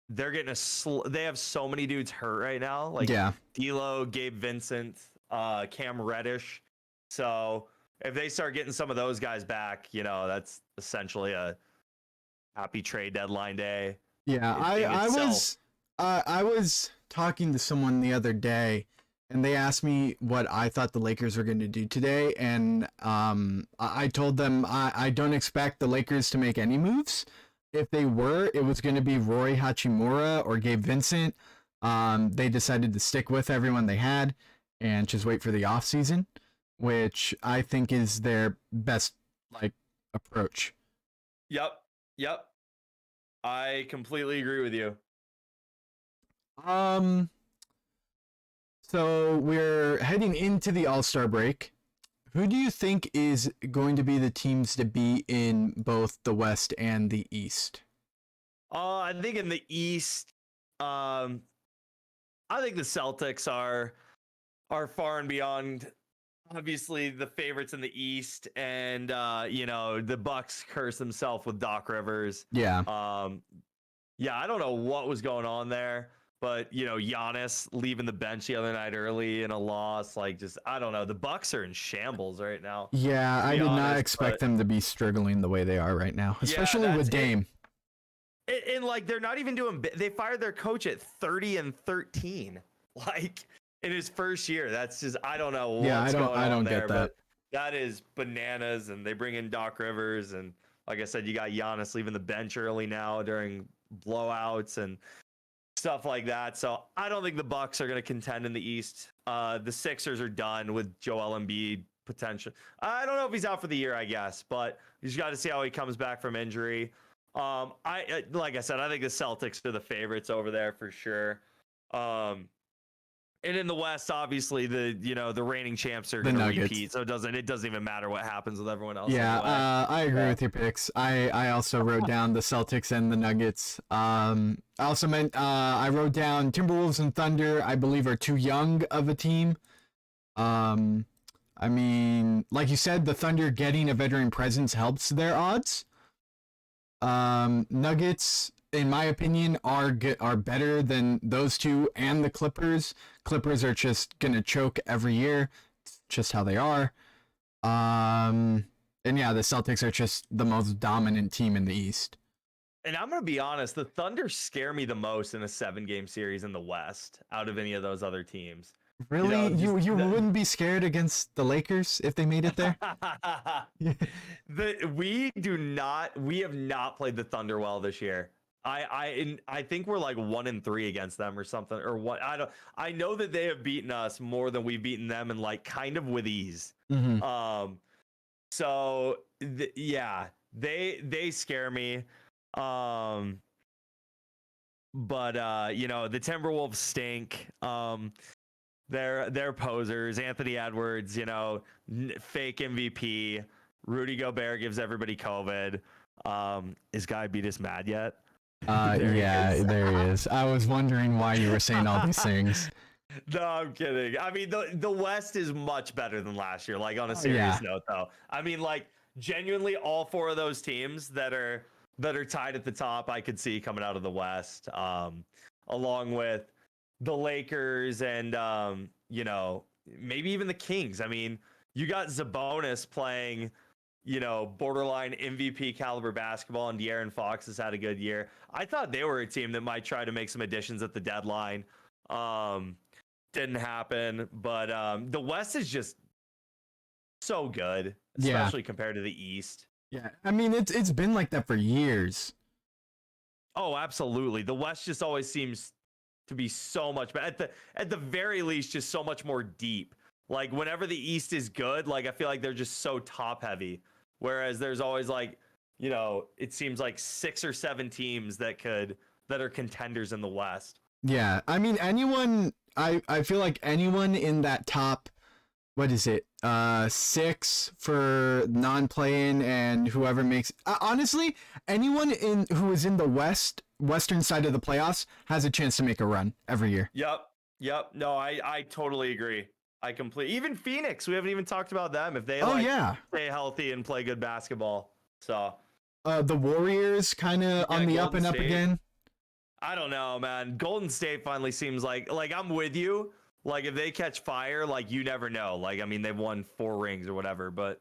S2: they're getting they have so many dudes hurt right now, like D'Lo, Gabe Vincent, Cam Reddish. So if they start getting some of those guys back, that's essentially a happy trade deadline day.
S1: Yeah, I was talking to someone the other day, and they asked me what I thought the Lakers were going to do today, and I told them I don't expect the Lakers to make any moves. If they were, it was going to be Roy Hachimura or Gabe Vincent. They decided to stick with everyone they had and just wait for the offseason, which I think is their best approach.
S2: Yep. I completely agree with you.
S1: So we're heading into the All-Star break. Who do you think is going to be the teams to be in both the West and the East?
S2: I think in the East, I think the Celtics are far and beyond obviously the favorites in the East, and the Bucks curse themselves with Doc Rivers.
S1: Yeah.
S2: I don't know what was going on there. But, Giannis leaving the bench the other night early in a loss, I don't know. The Bucks are in shambles right now.
S1: Yeah, I did not expect them to be struggling the way they are right now, especially with Dame.
S2: And they're not even doing, they fired their coach at 30-13, in his first year. That's just, I don't know what's going on.
S1: I don't
S2: there,
S1: get that.
S2: That is bananas. And they bring in Doc Rivers. And like I said, you got Giannis leaving the bench early now during blowouts. And stuff like that. So I don't think the Bucks are going to contend in the East. The Sixers are done with Joel Embiid potential. I don't know if he's out for the year, I guess, but you just got to see how he comes back from injury. Like I said, I think the Celtics are the favorites over there for sure. And in the West, obviously the reigning champs are going to repeat, so it doesn't even matter what happens with everyone else.
S1: Yeah,
S2: anyway.
S1: I agree with your picks. I also wrote down the Celtics and the Nuggets. I also I wrote down Timberwolves and Thunder. I believe are too young of a team. I mean, like you said, the Thunder getting a veteran presence helps their odds. Nuggets, in my opinion, are better than those two and the Clippers. Clippers are just gonna choke every year. It's just how they are. And yeah, the Celtics are just the most dominant team in the East.
S2: And I'm gonna be honest, the Thunder scare me the most in a 7-game series in the West out of any of those other teams.
S1: Really? You wouldn't be scared against the Lakers if they made it there?
S2: We have not played the Thunder well this year. I think we're like 1-3 against them or something, or what. I know that they have beaten us more than we've beaten them, and like kind of with ease.
S1: Mm-hmm.
S2: So yeah, they scare me. But the Timberwolves stink. They're posers. Anthony Edwards, fake MVP. Rudy Gobert gives everybody COVID. Is Guy Beatus mad yet?
S1: There he is. I was wondering why you were saying all these things.
S2: No, I'm kidding. I mean, the West is much better than last year. Like on a serious note, though. I mean, like genuinely, all 4 of those teams that are tied at the top, I could see coming out of the West, along with the Lakers and maybe even the Kings. I mean, you got Sabonis playing, borderline MVP caliber basketball, and De'Aaron Fox has had a good year. I thought they were a team that might try to make some additions at the deadline. Didn't happen, but the West is just so good, especially compared to the East.
S1: Yeah, I mean it's been like that for years.
S2: Oh, absolutely. The West just always seems to be so much better. At the very least, just so much more deep. Like whenever the East is good, like I feel like they're just so top heavy. Whereas there's always like, it seems like 6 or 7 teams that are contenders in the West.
S1: Yeah, I mean I feel like anyone in that top, what is it? 6 for non-play-in, and whoever makes honestly, anyone who is in the western side of the playoffs has a chance to make a run every year.
S2: Yep. No, I totally agree. Even Phoenix, we haven't even talked about them. If they stay healthy and play good basketball. So
S1: the Warriors kind of on the up and up again.
S2: I don't know, man. Golden State finally seems like I'm with you. Like if they catch fire, like you never know. Like I mean, they've won 4 rings or whatever, but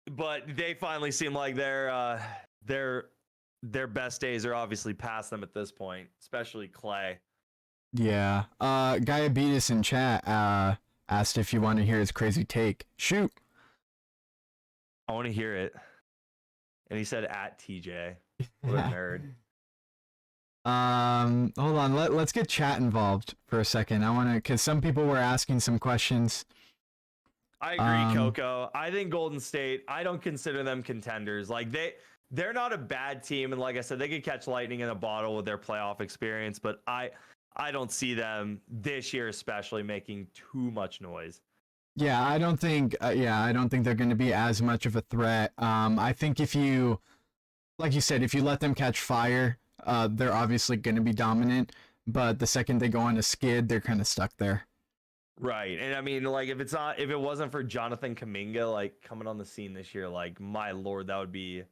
S2: they finally seem like their best days are obviously past them at this point, especially Clay.
S1: Yeah. Diabetes in chat asked if you want to hear his crazy take. Shoot.
S2: I want to hear it. And he said at TJ. What a nerd.
S1: Hold on. Let's get chat involved for a second. I want to, because some people were asking some questions.
S2: I agree, Coco. I think Golden State, I don't consider them contenders. Like they're not a bad team, and like I said, they could catch lightning in a bottle with their playoff experience, but I don't see them this year especially making too much noise.
S1: Yeah, I don't think they're going to be as much of a threat. I think if you, like you said, if you let them catch fire, they're obviously going to be dominant, but the second they go on a skid, they're kind of stuck there.
S2: Right. And I mean, like if it wasn't for Jonathan Kuminga like coming on the scene this year, like my lord, that would be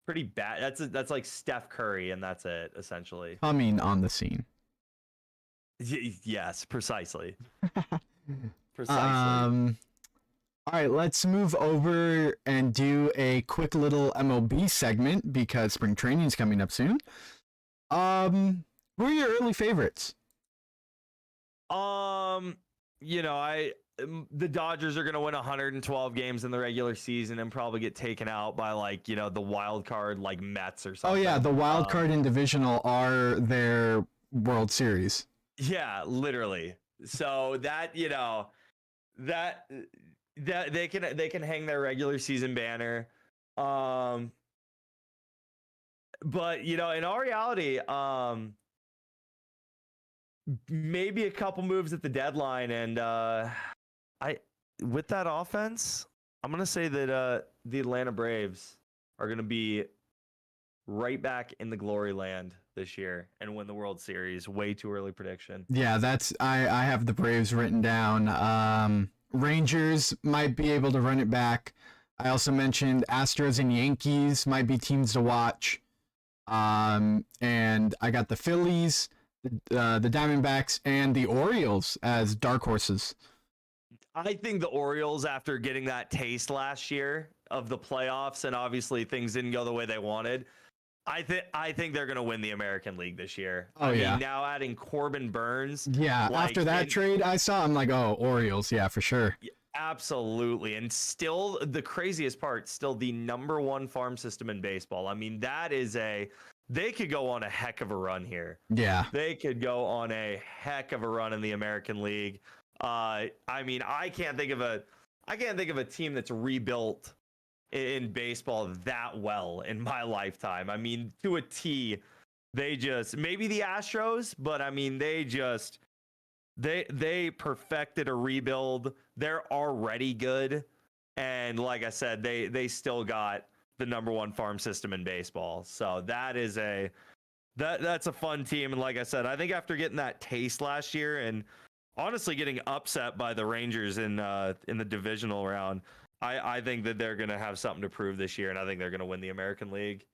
S2: pretty bad. That's like Steph Curry, and that's it essentially.
S1: Coming on the scene.
S2: Yes, precisely.
S1: All right, let's move over and do a quick little MLB segment because spring training is coming up soon. Who are your early favorites?
S2: I the Dodgers are going to win 112 games in the regular season and probably get taken out by like, the wild card like Mets or
S1: Oh
S2: something.
S1: yeah, the wild card and divisional are their World Series.
S2: Yeah, literally. So that, that they can hang their regular season banner. But in all reality, maybe a couple moves at the deadline, and with that offense, I'm gonna say that the Atlanta Braves are gonna be right back in the glory land this year and win the World Series. Way too early prediction.
S1: Yeah, I have the Braves written down. Rangers might be able to run it back. I also mentioned Astros and Yankees might be teams to watch. And I got the Phillies, the Diamondbacks, and the Orioles as dark horses.
S2: I think the Orioles, after getting that taste last year of the playoffs, and obviously things didn't go the way they wanted, I think they're going to win the American League this year.
S1: Oh, yeah.
S2: Now adding Corbin Burns.
S1: Yeah, after that trade I saw, I'm like, oh, Orioles, yeah, for sure.
S2: Absolutely. And still, the craziest part, still the number one farm system in baseball. I mean, they could go on a heck of a run here.
S1: Yeah.
S2: They could go on a heck of a run in the American League. I mean, I can't think of a team that's rebuilt in baseball that well in my lifetime. I mean, to a T, maybe the Astros, but I mean, they perfected a rebuild. They're already good. And like I said, they still got the number one farm system in baseball. So that's a fun team. And like I said, I think after getting that taste last year and honestly getting upset by the Rangers in the divisional round, I think that they're going to have something to prove this year, and I think they're going to win the American League.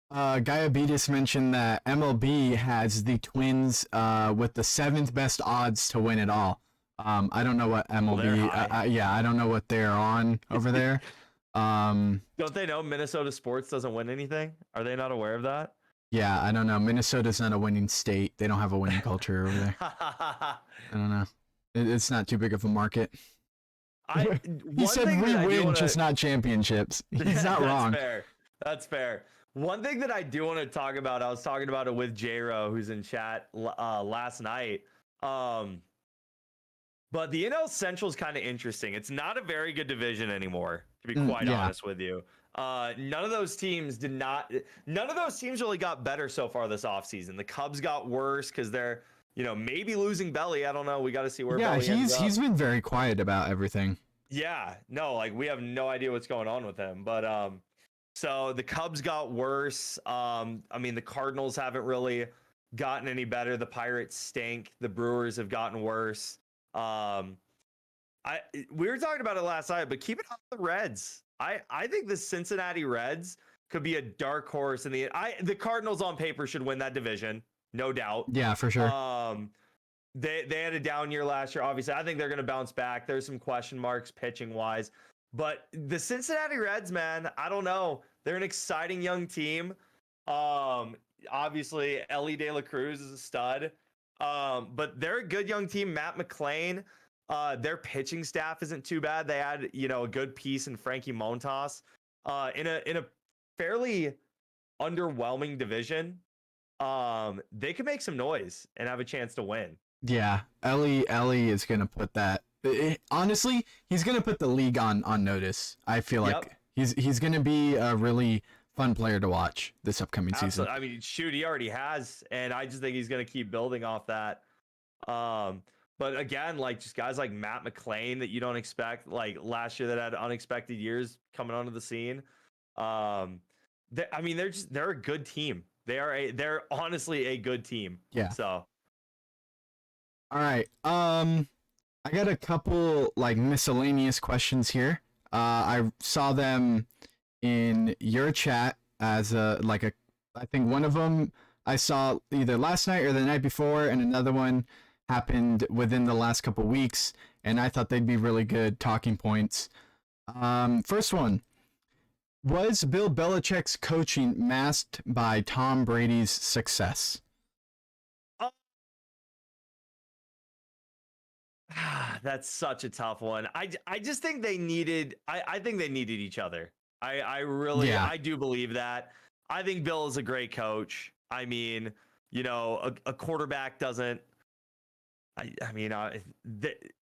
S1: Diabetes mentioned that MLB has the Twins with the 7th best odds to win it all. I don't know what MLB. I don't know what they're on over there.
S2: Don't they know Minnesota sports doesn't win anything? Are they not aware of that?
S1: Yeah, I don't know. Minnesota's not a winning state. They don't have a winning culture over there. I don't know. It's not too big of a market. He said we win, just not championships. He's not wrong.
S2: That's fair. One thing that I do want to talk about, I was talking about it with J-Ro, who's in chat last night. But the NL Central is kind of interesting. It's not a very good division anymore, to be quite honest with you. None of those teams really got better so far this offseason. The Cubs got worse because they're, maybe losing Belly. I don't know. We got to see where Belly ends up.
S1: He's been very quiet about everything.
S2: Yeah, no, like we have no idea what's going on with him. But so the Cubs got worse. I mean, the Cardinals haven't really gotten any better. The Pirates stink. The Brewers have gotten worse. We were talking about it last night, but keep it on the Reds. I think the Cincinnati Reds could be a dark horse in the Cardinals on paper should win that division, no doubt.
S1: Yeah, for sure.
S2: They had a down year last year. Obviously, I think they're going to bounce back. There's some question marks pitching wise, but the Cincinnati Reds, man, I don't know. They're an exciting young team. Obviously, Ellie De La Cruz is a stud, but they're a good young team. Matt McClain, their pitching staff isn't too bad. They had a good piece in Frankie Montas in a fairly underwhelming division. They could make some noise and have a chance to win.
S1: Yeah, Ellie is gonna put that. Honestly, he's gonna put the league on notice. I feel like he's gonna be a really fun player to watch this upcoming season.
S2: I mean, shoot, he already has, and I just think he's gonna keep building off that. But again, like just guys like Matt McClain that you don't expect, like last year that had unexpected years coming onto the scene. They're a good team. They're honestly a good team.
S1: Yeah.
S2: So.
S1: All right. I got a couple like miscellaneous questions here. I saw them in your chat as I think one of them I saw either last night or the night before, and another one happened within the last couple weeks, and I thought they'd be really good talking points. First one. Was Bill Belichick's coaching masked by Tom Brady's success?
S2: That's such a tough one. I just think they needed. I think they needed each other. I really
S1: Yeah.
S2: I do believe that. I think Bill is a great coach. I mean, a quarterback doesn't. I mean,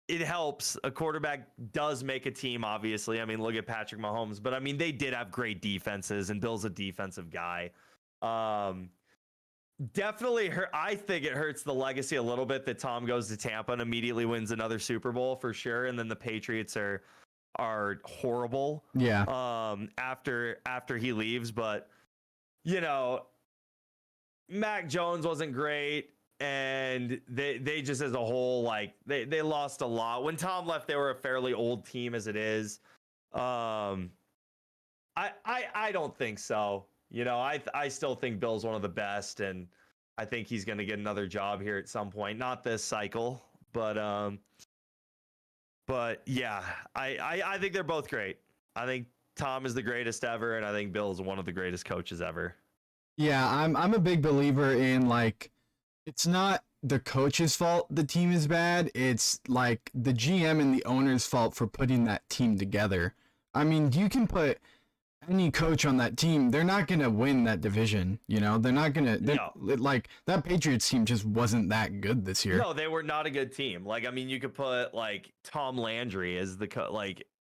S2: it helps. A quarterback does make a team. Obviously, I mean, look at Patrick Mahomes. But I mean, they did have great defenses, and Bill's a defensive guy. Definitely hurt. I think it hurts the legacy a little bit that Tom goes to Tampa and immediately wins another Super Bowl for sure, and then the Patriots are horrible.
S1: Yeah.
S2: After he leaves, but you know, Mac Jones wasn't great, and they just as a whole like they lost a lot. When Tom left, they were a fairly old team as it is. I don't think so. I still think Bill's one of the best, and I think he's going to get another job here at some point. Not this cycle, but yeah, I think they're both great. I think Tom is the greatest ever, and I think Bill is one of the greatest coaches ever.
S1: Yeah, I'm a big believer in like it's not the coach's fault the team is bad. It's like the GM and the owner's fault for putting that team together. I mean, you can put any coach on that team, they're not going to win that division, They're not going to
S2: No.
S1: like that Patriots team just wasn't that good this year.
S2: No, they were not a good team. Like, I mean, you could put like Tom Landry as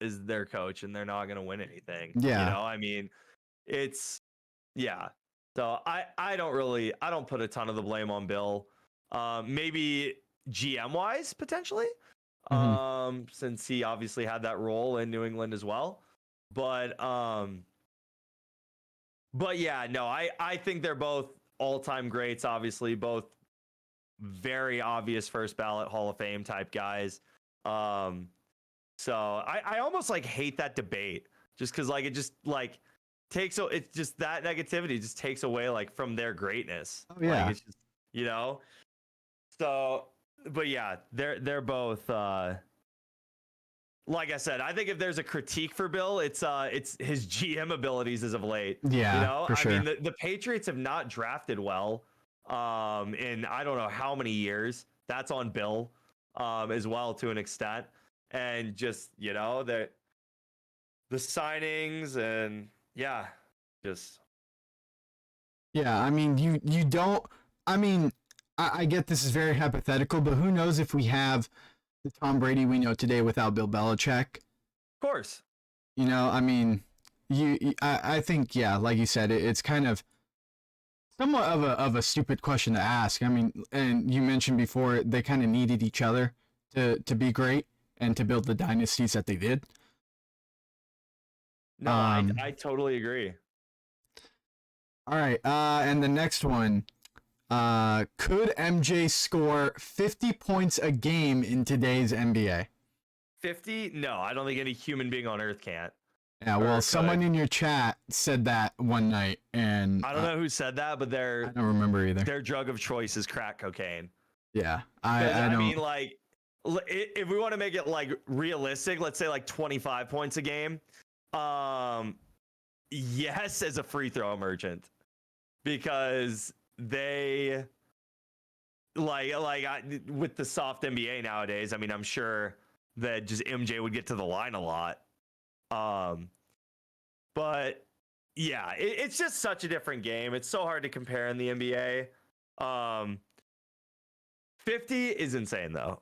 S2: as their coach, and they're not going to win anything.
S1: Yeah.
S2: I mean, it's yeah. So I don't put a ton of the blame on Bill. Maybe GM wise potentially, since he obviously had that role in New England as well. But yeah, no, I think they're both all-time greats. Obviously, both very obvious first ballot Hall of Fame type guys. So I almost like hate that debate just because like it just like it's just that negativity just takes away like from their greatness.
S1: Oh, yeah.
S2: Like, it's just, so but yeah, they're both like I said, I think if there's a critique for Bill, it's his GM abilities as of late.
S1: Yeah, for sure.
S2: I mean, the Patriots have not drafted well in I don't know how many years. That's on Bill as well to an extent. And just, the signings and yeah, just
S1: Yeah, I mean, you don't. I mean, I get this is very hypothetical, but who knows if we have the Tom Brady we know today without Bill Belichick?
S2: of course.
S1: I mean, I think, yeah, like you said, it's kind of somewhat of a stupid question to ask. I mean, and you mentioned before they kind of needed each other to be great and to build the dynasties that they did.
S2: No, I totally agree.
S1: All right, and the next one. Could MJ score 50 points a game in today's NBA?
S2: 50? No, I don't think any human being on earth can't.
S1: Yeah, well, someone in your chat said that one night, and
S2: I don't know who said that, but
S1: I don't remember either.
S2: Their drug of choice is crack cocaine.
S1: Yeah, I don't.
S2: mean, like, if we want to make it like realistic, let's say like 25 points a game. Yes, as a free throw merchant, because they with the soft NBA nowadays. I mean, I'm sure that just MJ would get to the line a lot. But yeah, it's just such a different game. It's so hard to compare in the NBA. 50 is insane though.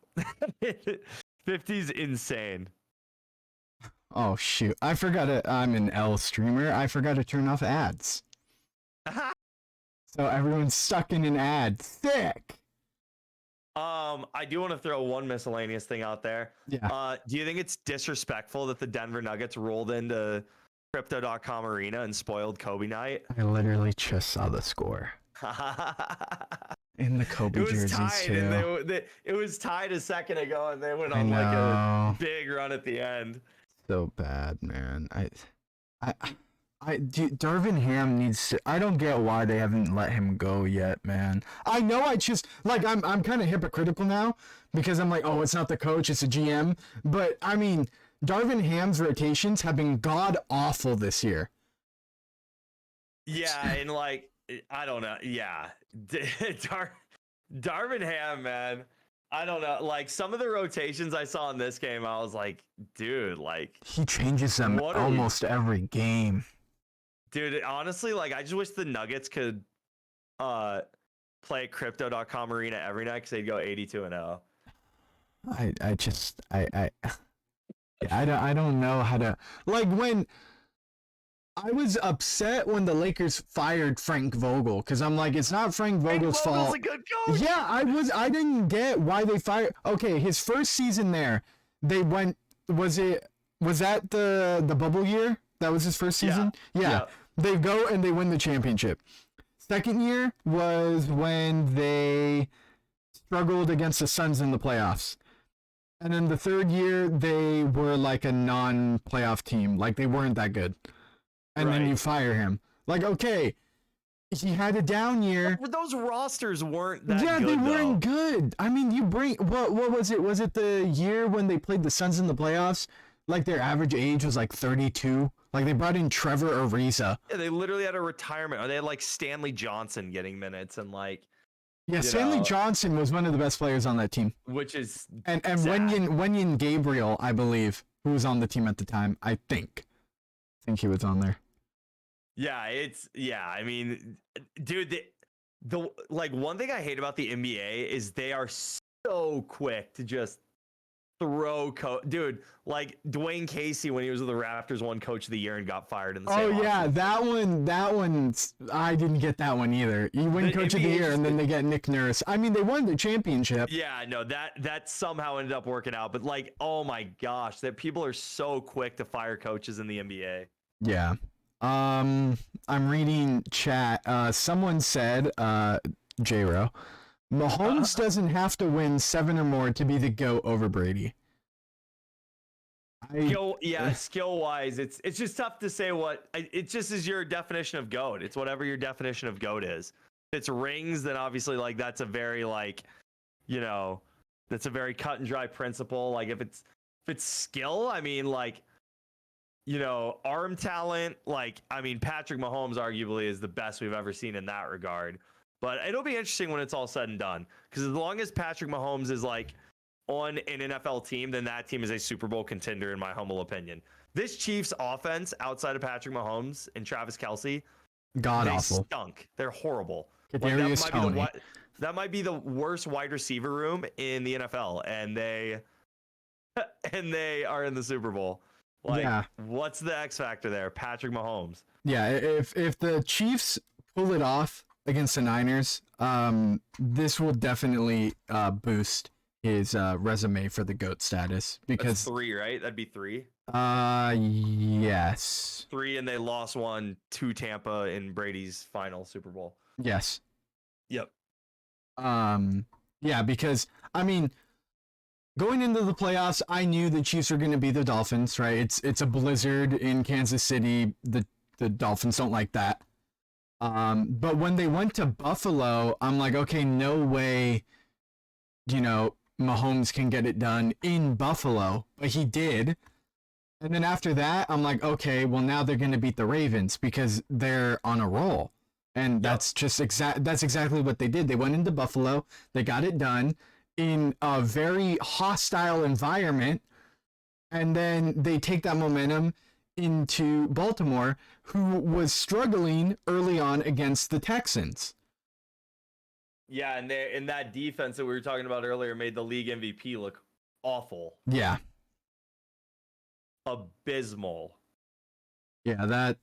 S2: 50 is insane.
S1: Oh shoot! I forgot it. I'm an L streamer. I forgot to turn off ads. So everyone's stuck in an ad. Sick.
S2: I do want to throw one miscellaneous thing out there.
S1: Yeah.
S2: Do you think it's disrespectful that the Denver Nuggets rolled into Crypto.com Arena and spoiled Kobe night?
S1: I literally just saw the score. In the Kobe jerseys
S2: tied,
S1: too.
S2: And it was tied a second ago, and they went on like a big run at the end.
S1: So bad, man. Darvin Ham needs to. I don't get why they haven't let him go yet, man. I know I just like I'm kind of hypocritical now because I'm like, oh, it's not the coach, it's a GM. But I mean, Darvin Ham's rotations have been god awful this year.
S2: Yeah, and like I don't know. Yeah, Darvin Ham, man. I don't know. Like some of the rotations I saw in this game, I was like, dude, like
S1: He changes them
S2: what are we
S1: almost every game.
S2: dude, honestly, like I just wish the Nuggets could play crypto.com arena every night because they'd go 82-0.
S1: I don't know how to, like, when I was upset when the Lakers fired Frank Vogel, because I'm like, it's not Frank Vogel's
S2: Vogel's
S1: fault.
S2: a good coach.
S1: Yeah, I didn't get why they fired. Okay, his first season there, they went. Was that the bubble year? That was his first season. Yeah. They go and they win the championship. Second year was when they struggled against the Suns in the playoffs. And then the third year, they were like a non-playoff team. Like, they weren't that good. And then you fire him. Like, okay, he had a down year.
S2: But those rosters weren't that good.
S1: Yeah, they weren't good. I mean, you bring... What was it? Was it the year when they played the Suns in the playoffs? Like, their average age was like 32. Like, they brought in Trevor Ariza.
S2: Yeah, they literally had a retirement. Or they had like Stanley Johnson getting minutes and like...
S1: Yeah, Stanley Johnson was one of the best players on that team.
S2: Which is
S1: and Wenyen Gabriel, I believe, who was on the team at the time. I think he was on there.
S2: Yeah, I mean, dude, the like one thing I hate about the NBA is they are so quick to just throw dude, like Dwayne Casey when he was with the Raptors won coach of the year and got fired in the same
S1: yeah, that one I didn't get that one either. You win coach of the year and then they get Nick Nurse. I mean, they won the championship.
S2: Yeah, no, that somehow ended up working out, but like, oh my gosh, that people are so quick to fire coaches in the NBA.
S1: Yeah. I'm reading chat. Someone said, J-Ro, Mahomes doesn't have to win 7 or more to be the GOAT over Brady.
S2: Skill wise, it's just tough to say what it just is your definition of GOAT. It's whatever your definition of GOAT is. If it's rings, then obviously like that's a very like, that's a very cut and dry principle. Like if it's skill, I mean like, arm talent, like I mean Patrick Mahomes arguably is the best we've ever seen in that regard. But it'll be interesting when it's all said and done. Because as long as Patrick Mahomes is like on an NFL team, then that team is a Super Bowl contender, in my humble opinion. This Chiefs offense, outside of Patrick Mahomes and Travis Kelce,
S1: awful.
S2: Stunk. They're horrible.
S1: Like,
S2: that might be the worst wide receiver room in the NFL, and they are in the Super Bowl. Like, what's the X factor there? Patrick Mahomes.
S1: Yeah, if the Chiefs pull it off against the Niners, this will definitely boost his resume for the GOAT status, because
S2: that's 3, right? That'd be 3.
S1: Yes.
S2: 3, and they lost 1 to Tampa in Brady's final Super Bowl.
S1: Yes.
S2: Yep.
S1: Yeah, because I mean, going into the playoffs, I knew the Chiefs were going to be the Dolphins, right? It's a blizzard in Kansas City. The Dolphins don't like that. But when they went to Buffalo, I'm like, okay, no way, Mahomes can get it done in Buffalo, but he did. And then after that, I'm like, okay, well now they're going to beat the Ravens because they're on a roll. And that's just that's exactly what they did. They went into Buffalo, they got it done in a very hostile environment, and then they take that momentum into Baltimore, who was struggling early on against the Texans.
S2: Yeah, and they in that defense that we were talking about earlier made the league MVP look awful.
S1: Yeah.
S2: Abysmal.
S1: Yeah, that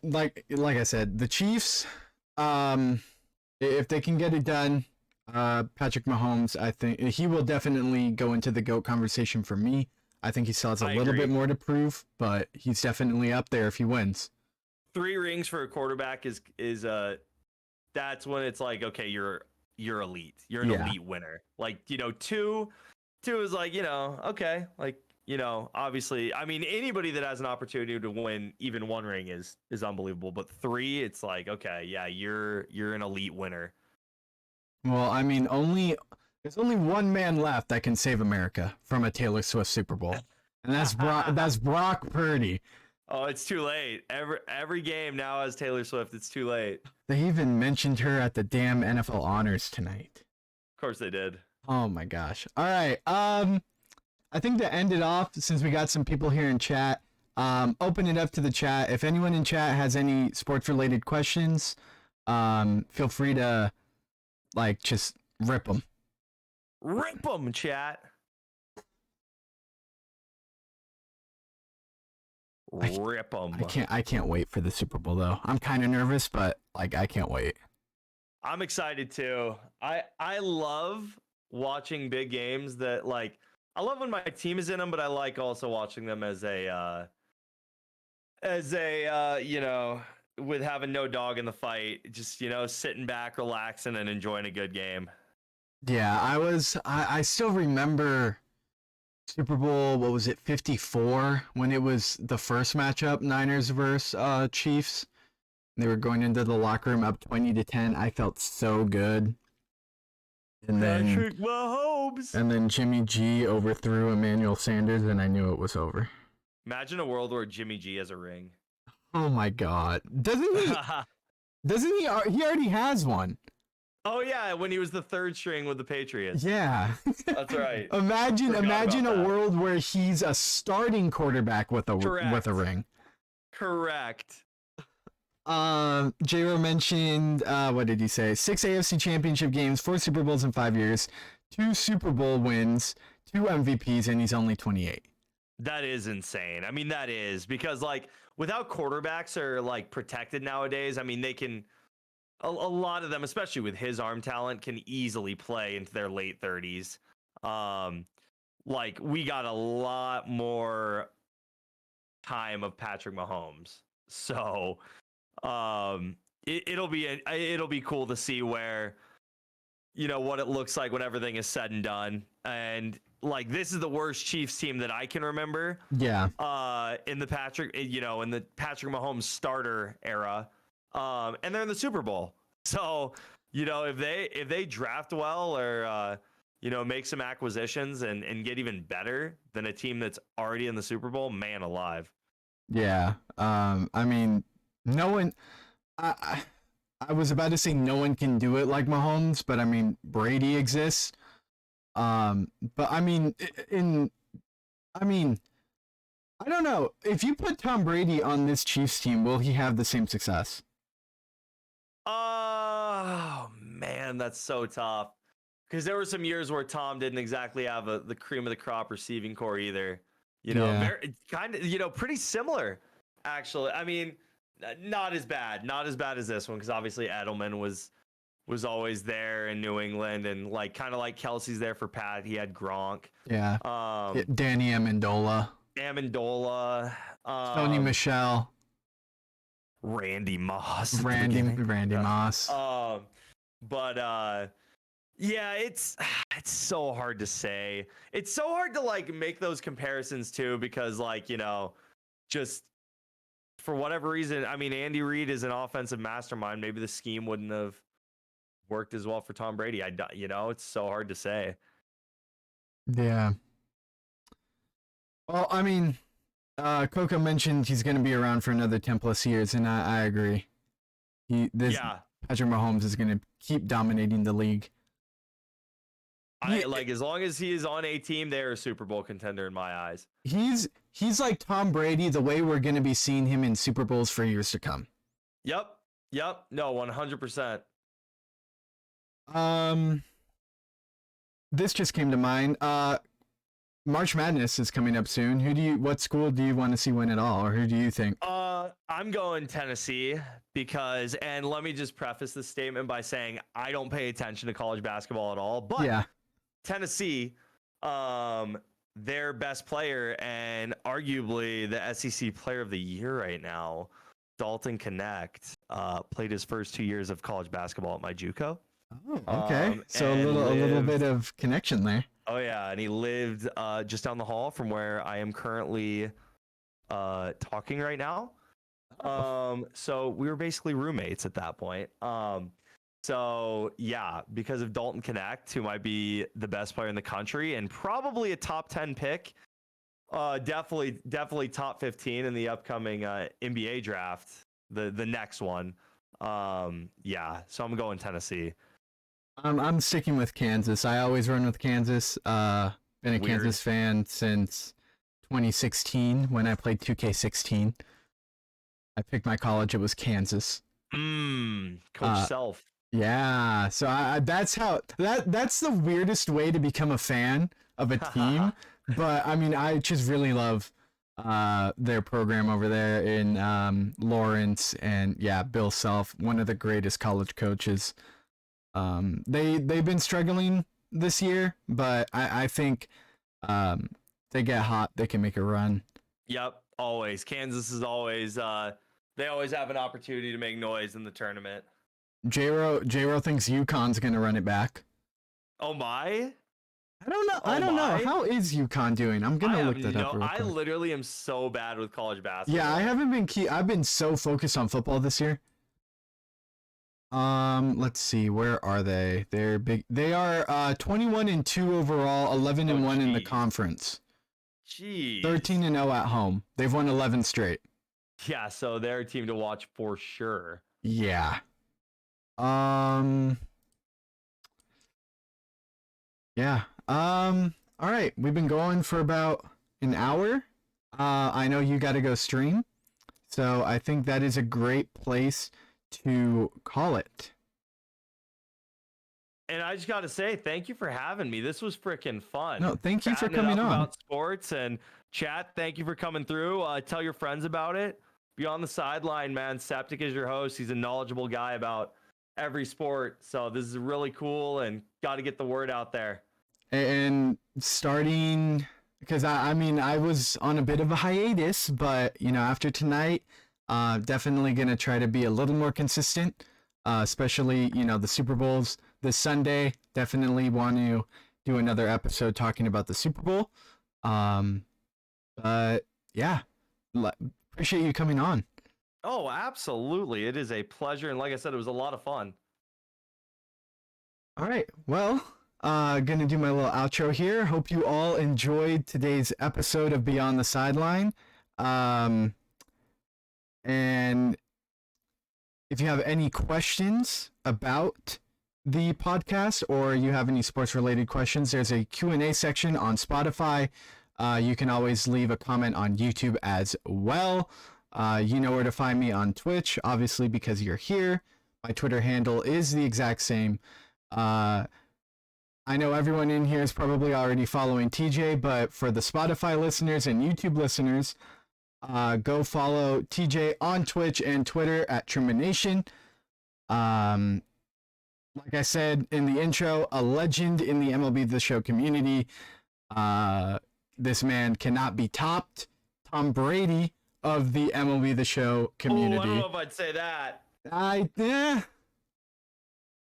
S1: like I said, the Chiefs, if they can get it done, Patrick Mahomes, I think he will definitely go into the GOAT conversation for me. I think he still has a little bit more to prove, but he's definitely up there if he wins.
S2: 3 rings for a quarterback is that's when it's like, okay, you're elite. You're an elite winner. Like, 2 is like, okay, like, obviously, I mean, anybody that has an opportunity to win even 1 ring is unbelievable. But 3, it's like, okay, yeah, you're an elite winner.
S1: Well, I mean, there's only one man left that can save America from a Taylor Swift Super Bowl, and that's Brock Purdy.
S2: Oh, it's too late. Every game now has Taylor Swift. It's too late.
S1: They even mentioned her at the damn NFL honors tonight.
S2: Of course they did.
S1: Oh my gosh. All right. I think to end it off, since we got some people here in chat, open it up to the chat. If anyone in chat has any sports related questions, feel free to just rip them.
S2: Rip them, chat. Rip them.
S1: I can't wait for the Super Bowl though. I'm kind of nervous, but I can't wait.
S2: I'm excited too. I love watching big games that I love when my team is in them, but I like also watching them as a with having no dog in the fight, just sitting back, relaxing, and enjoying a good game.
S1: Yeah, I still remember Super Bowl, what was it, 54, when it was the first matchup, Niners versus Chiefs. They were going into the locker room up 20-10. I felt so good. And
S2: Patrick Mahomes.
S1: And then Jimmy G overthrew Emmanuel Sanders, and I knew it was over.
S2: Imagine a world where Jimmy G has a ring.
S1: Oh my God! Doesn't he? He already has one.
S2: Oh yeah, when he was the third string with the Patriots.
S1: Yeah,
S2: that's right.
S1: Imagine a world where he's a starting quarterback with a ring.
S2: Correct.
S1: J-Ro mentioned, what did he say? 6 AFC championship games, 4 Super Bowls in 5 years, 2 Super Bowl wins, 2 MVPs, and he's only 28.
S2: That is insane. I mean, that is because without quarterbacks are protected nowadays. I mean, they can, a lot of them, especially with his arm talent, can easily play into their late 30s. We got a lot more time of Patrick Mahomes. So, it'll be cool to see where, what it looks like when everything is said and done. And this is the worst Chiefs team that I can remember.
S1: Yeah.
S2: In the Patrick Mahomes starter era. And they're in the Super Bowl. So, if they draft well or, make some acquisitions and get even better than a team that's already in the Super Bowl, man alive.
S1: Yeah. I mean, no one, I was about to say no one can do it like Mahomes, but I mean, Brady exists. But I mean, I don't know. If you put Tom Brady on this Chiefs team, will he have the same success?
S2: Oh man, that's so tough. Because there were some years where Tom didn't exactly have the cream of the crop receiving core either. Pretty similar, actually. I mean, not as bad as this one, because obviously Edelman was always there in New England, and kind of like Kelsey's there for Pat. He had Gronk.
S1: Yeah. Danny Amendola. Tony Michelle.
S2: Randy Moss.
S1: Randy Moss.
S2: Yeah, it's so hard to say. It's so hard to make those comparisons too, because just for whatever reason, I mean, Andy Reid is an offensive mastermind. Maybe the scheme wouldn't have worked as well for Tom Brady. It's so hard to say.
S1: Yeah. Well, I mean, Coco mentioned he's going to be around for another 10+ years, and I agree. Patrick Mahomes is going to keep dominating the league.
S2: As long as he is on a team, they're a Super Bowl contender in my eyes.
S1: He's like Tom Brady, the way we're going to be seeing him in Super Bowls for years to come.
S2: Yep. No, 100%.
S1: This just came to mind. March Madness is coming up soon. What school do you want to see win it all, or who do you think?
S2: I'm going Tennessee because, and let me just preface this statement by saying I don't pay attention to college basketball at all, but yeah. Tennessee, their best player and arguably the SEC Player of the Year right now, Dalton Connect, played his first 2 years of college basketball at my JUCO.
S1: Oh, okay. So a little bit of connection there.
S2: Oh yeah, and he lived just down the hall from where I am currently talking right now. So we were basically roommates at that point. So yeah, because of Dalton Connect, who might be the best player in the country and probably a top 10 pick Definitely top 15 in the upcoming NBA draft, the next one. Yeah, so I'm going Tennessee.
S1: I'm sticking with Kansas. I always run with Kansas. Been a
S2: Weird.
S1: Kansas fan since 2016 when I played 2K16. I picked my college. It was Kansas.
S2: Coach Self.
S1: Yeah. So that's how that's the weirdest way to become a fan of a team. But I mean, I just really love their program over there in Lawrence, and yeah, Bill Self, one of the greatest college coaches. They've been struggling this year, but I think they get hot, they can make a run.
S2: Yep, always. Kansas is always they always have an opportunity to make noise in the tournament.
S1: J-Ro thinks UConn's gonna run it back.
S2: Oh my?
S1: I don't know.
S2: Oh
S1: I don't know.
S2: my?
S1: How is UConn doing? I'm gonna look that up real quick.
S2: I literally am so bad with college basketball.
S1: Yeah, I haven't been I've been so focused on football this year. Let's see, where are they? They're big. They are 21-2 overall, 11-1 in the conference.
S2: Jeez.
S1: 13-0 at home. They've won 11 straight.
S2: Yeah, so they're a team to watch for sure.
S1: Yeah. Yeah. All right. We've been going for about an hour. I know you got to go stream, so I think that is a great place to call it.
S2: And I just got to say, thank you for having me. This was freaking fun.
S1: No, thank you for
S2: Chatting
S1: coming
S2: it up
S1: on.
S2: about sports and chat. Thank you for coming through. Tell your friends about it. Be on the sideline, man. Septic is your host. He's a knowledgeable guy about every sport. So this is really cool, and got to get the word out there.
S1: And starting, because I mean, I was on a bit of a hiatus, but you know, after tonight, definitely gonna try to be a little more consistent, especially, you know, the Super Bowls this Sunday. Definitely want to do another episode talking about the Super Bowl. But yeah, appreciate you coming on.
S2: Oh, absolutely. It is a pleasure. And like I said, it was a lot of fun.
S1: All right. Well, gonna do my little outro here. Hope you all enjoyed today's episode of Beyond the Sideline. And if you have any questions about the podcast, or you have any sports related questions, there's a Q&A section on Spotify. You can always leave a comment on YouTube as well. You know where to find me on Twitch, obviously, because you're here. My Twitter handle is the exact same. I know everyone in here is probably already following TJ, but for the Spotify listeners and YouTube listeners, go follow TJ on Twitch and Twitter at Trumanation. Like I said in the intro, a legend in the MLB The Show community. This man cannot be topped. Tom Brady of the MLB The Show community.
S2: Oh, I don't know if I'd say that.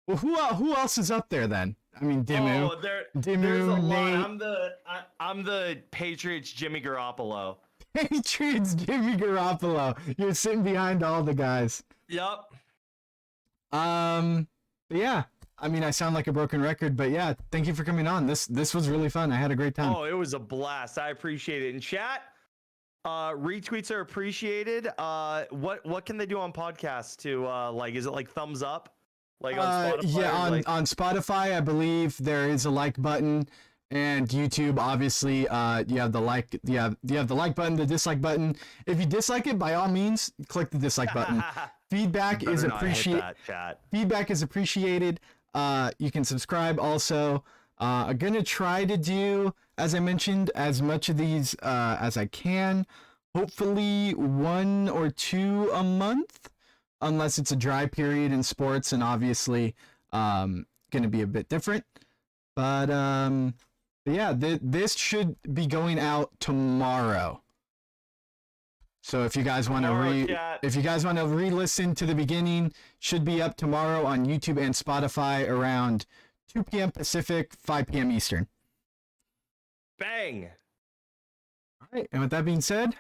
S1: Well, who else is up there then? I mean, Dimmu.
S2: Oh, there's a
S1: Dimmu,
S2: lot.
S1: Nate.
S2: I'm the Patriots Jimmy Garoppolo.
S1: Patriots Jimmy Garoppolo. You're sitting behind all the guys.
S2: Yep.
S1: But yeah. I mean, I sound like a broken record, but yeah, thank you for coming on. This was really fun. I had a great time.
S2: Oh, it was a blast. I appreciate it. In chat, retweets are appreciated. What can they do on podcasts to like? Is it like thumbs up? Like on Spotify?
S1: Yeah, on Spotify, I believe there is a like button, and YouTube, obviously, you have the like, you have the like button, the dislike button. If you dislike it, by all means, click the dislike button. Feedback is appreciated. Feedback is appreciated. You can subscribe also. I'm gonna try to do, as I mentioned, as much of these as I can. Hopefully 1 or 2 a month, unless it's a dry period in sports, and obviously gonna be a bit different. But yeah, this should be going out tomorrow. So if you guys want to re-listen to the beginning, should be up tomorrow on YouTube and Spotify around 2 p.m. Pacific, 5 p.m. Eastern.
S2: Bang.
S1: All right, and with that being said,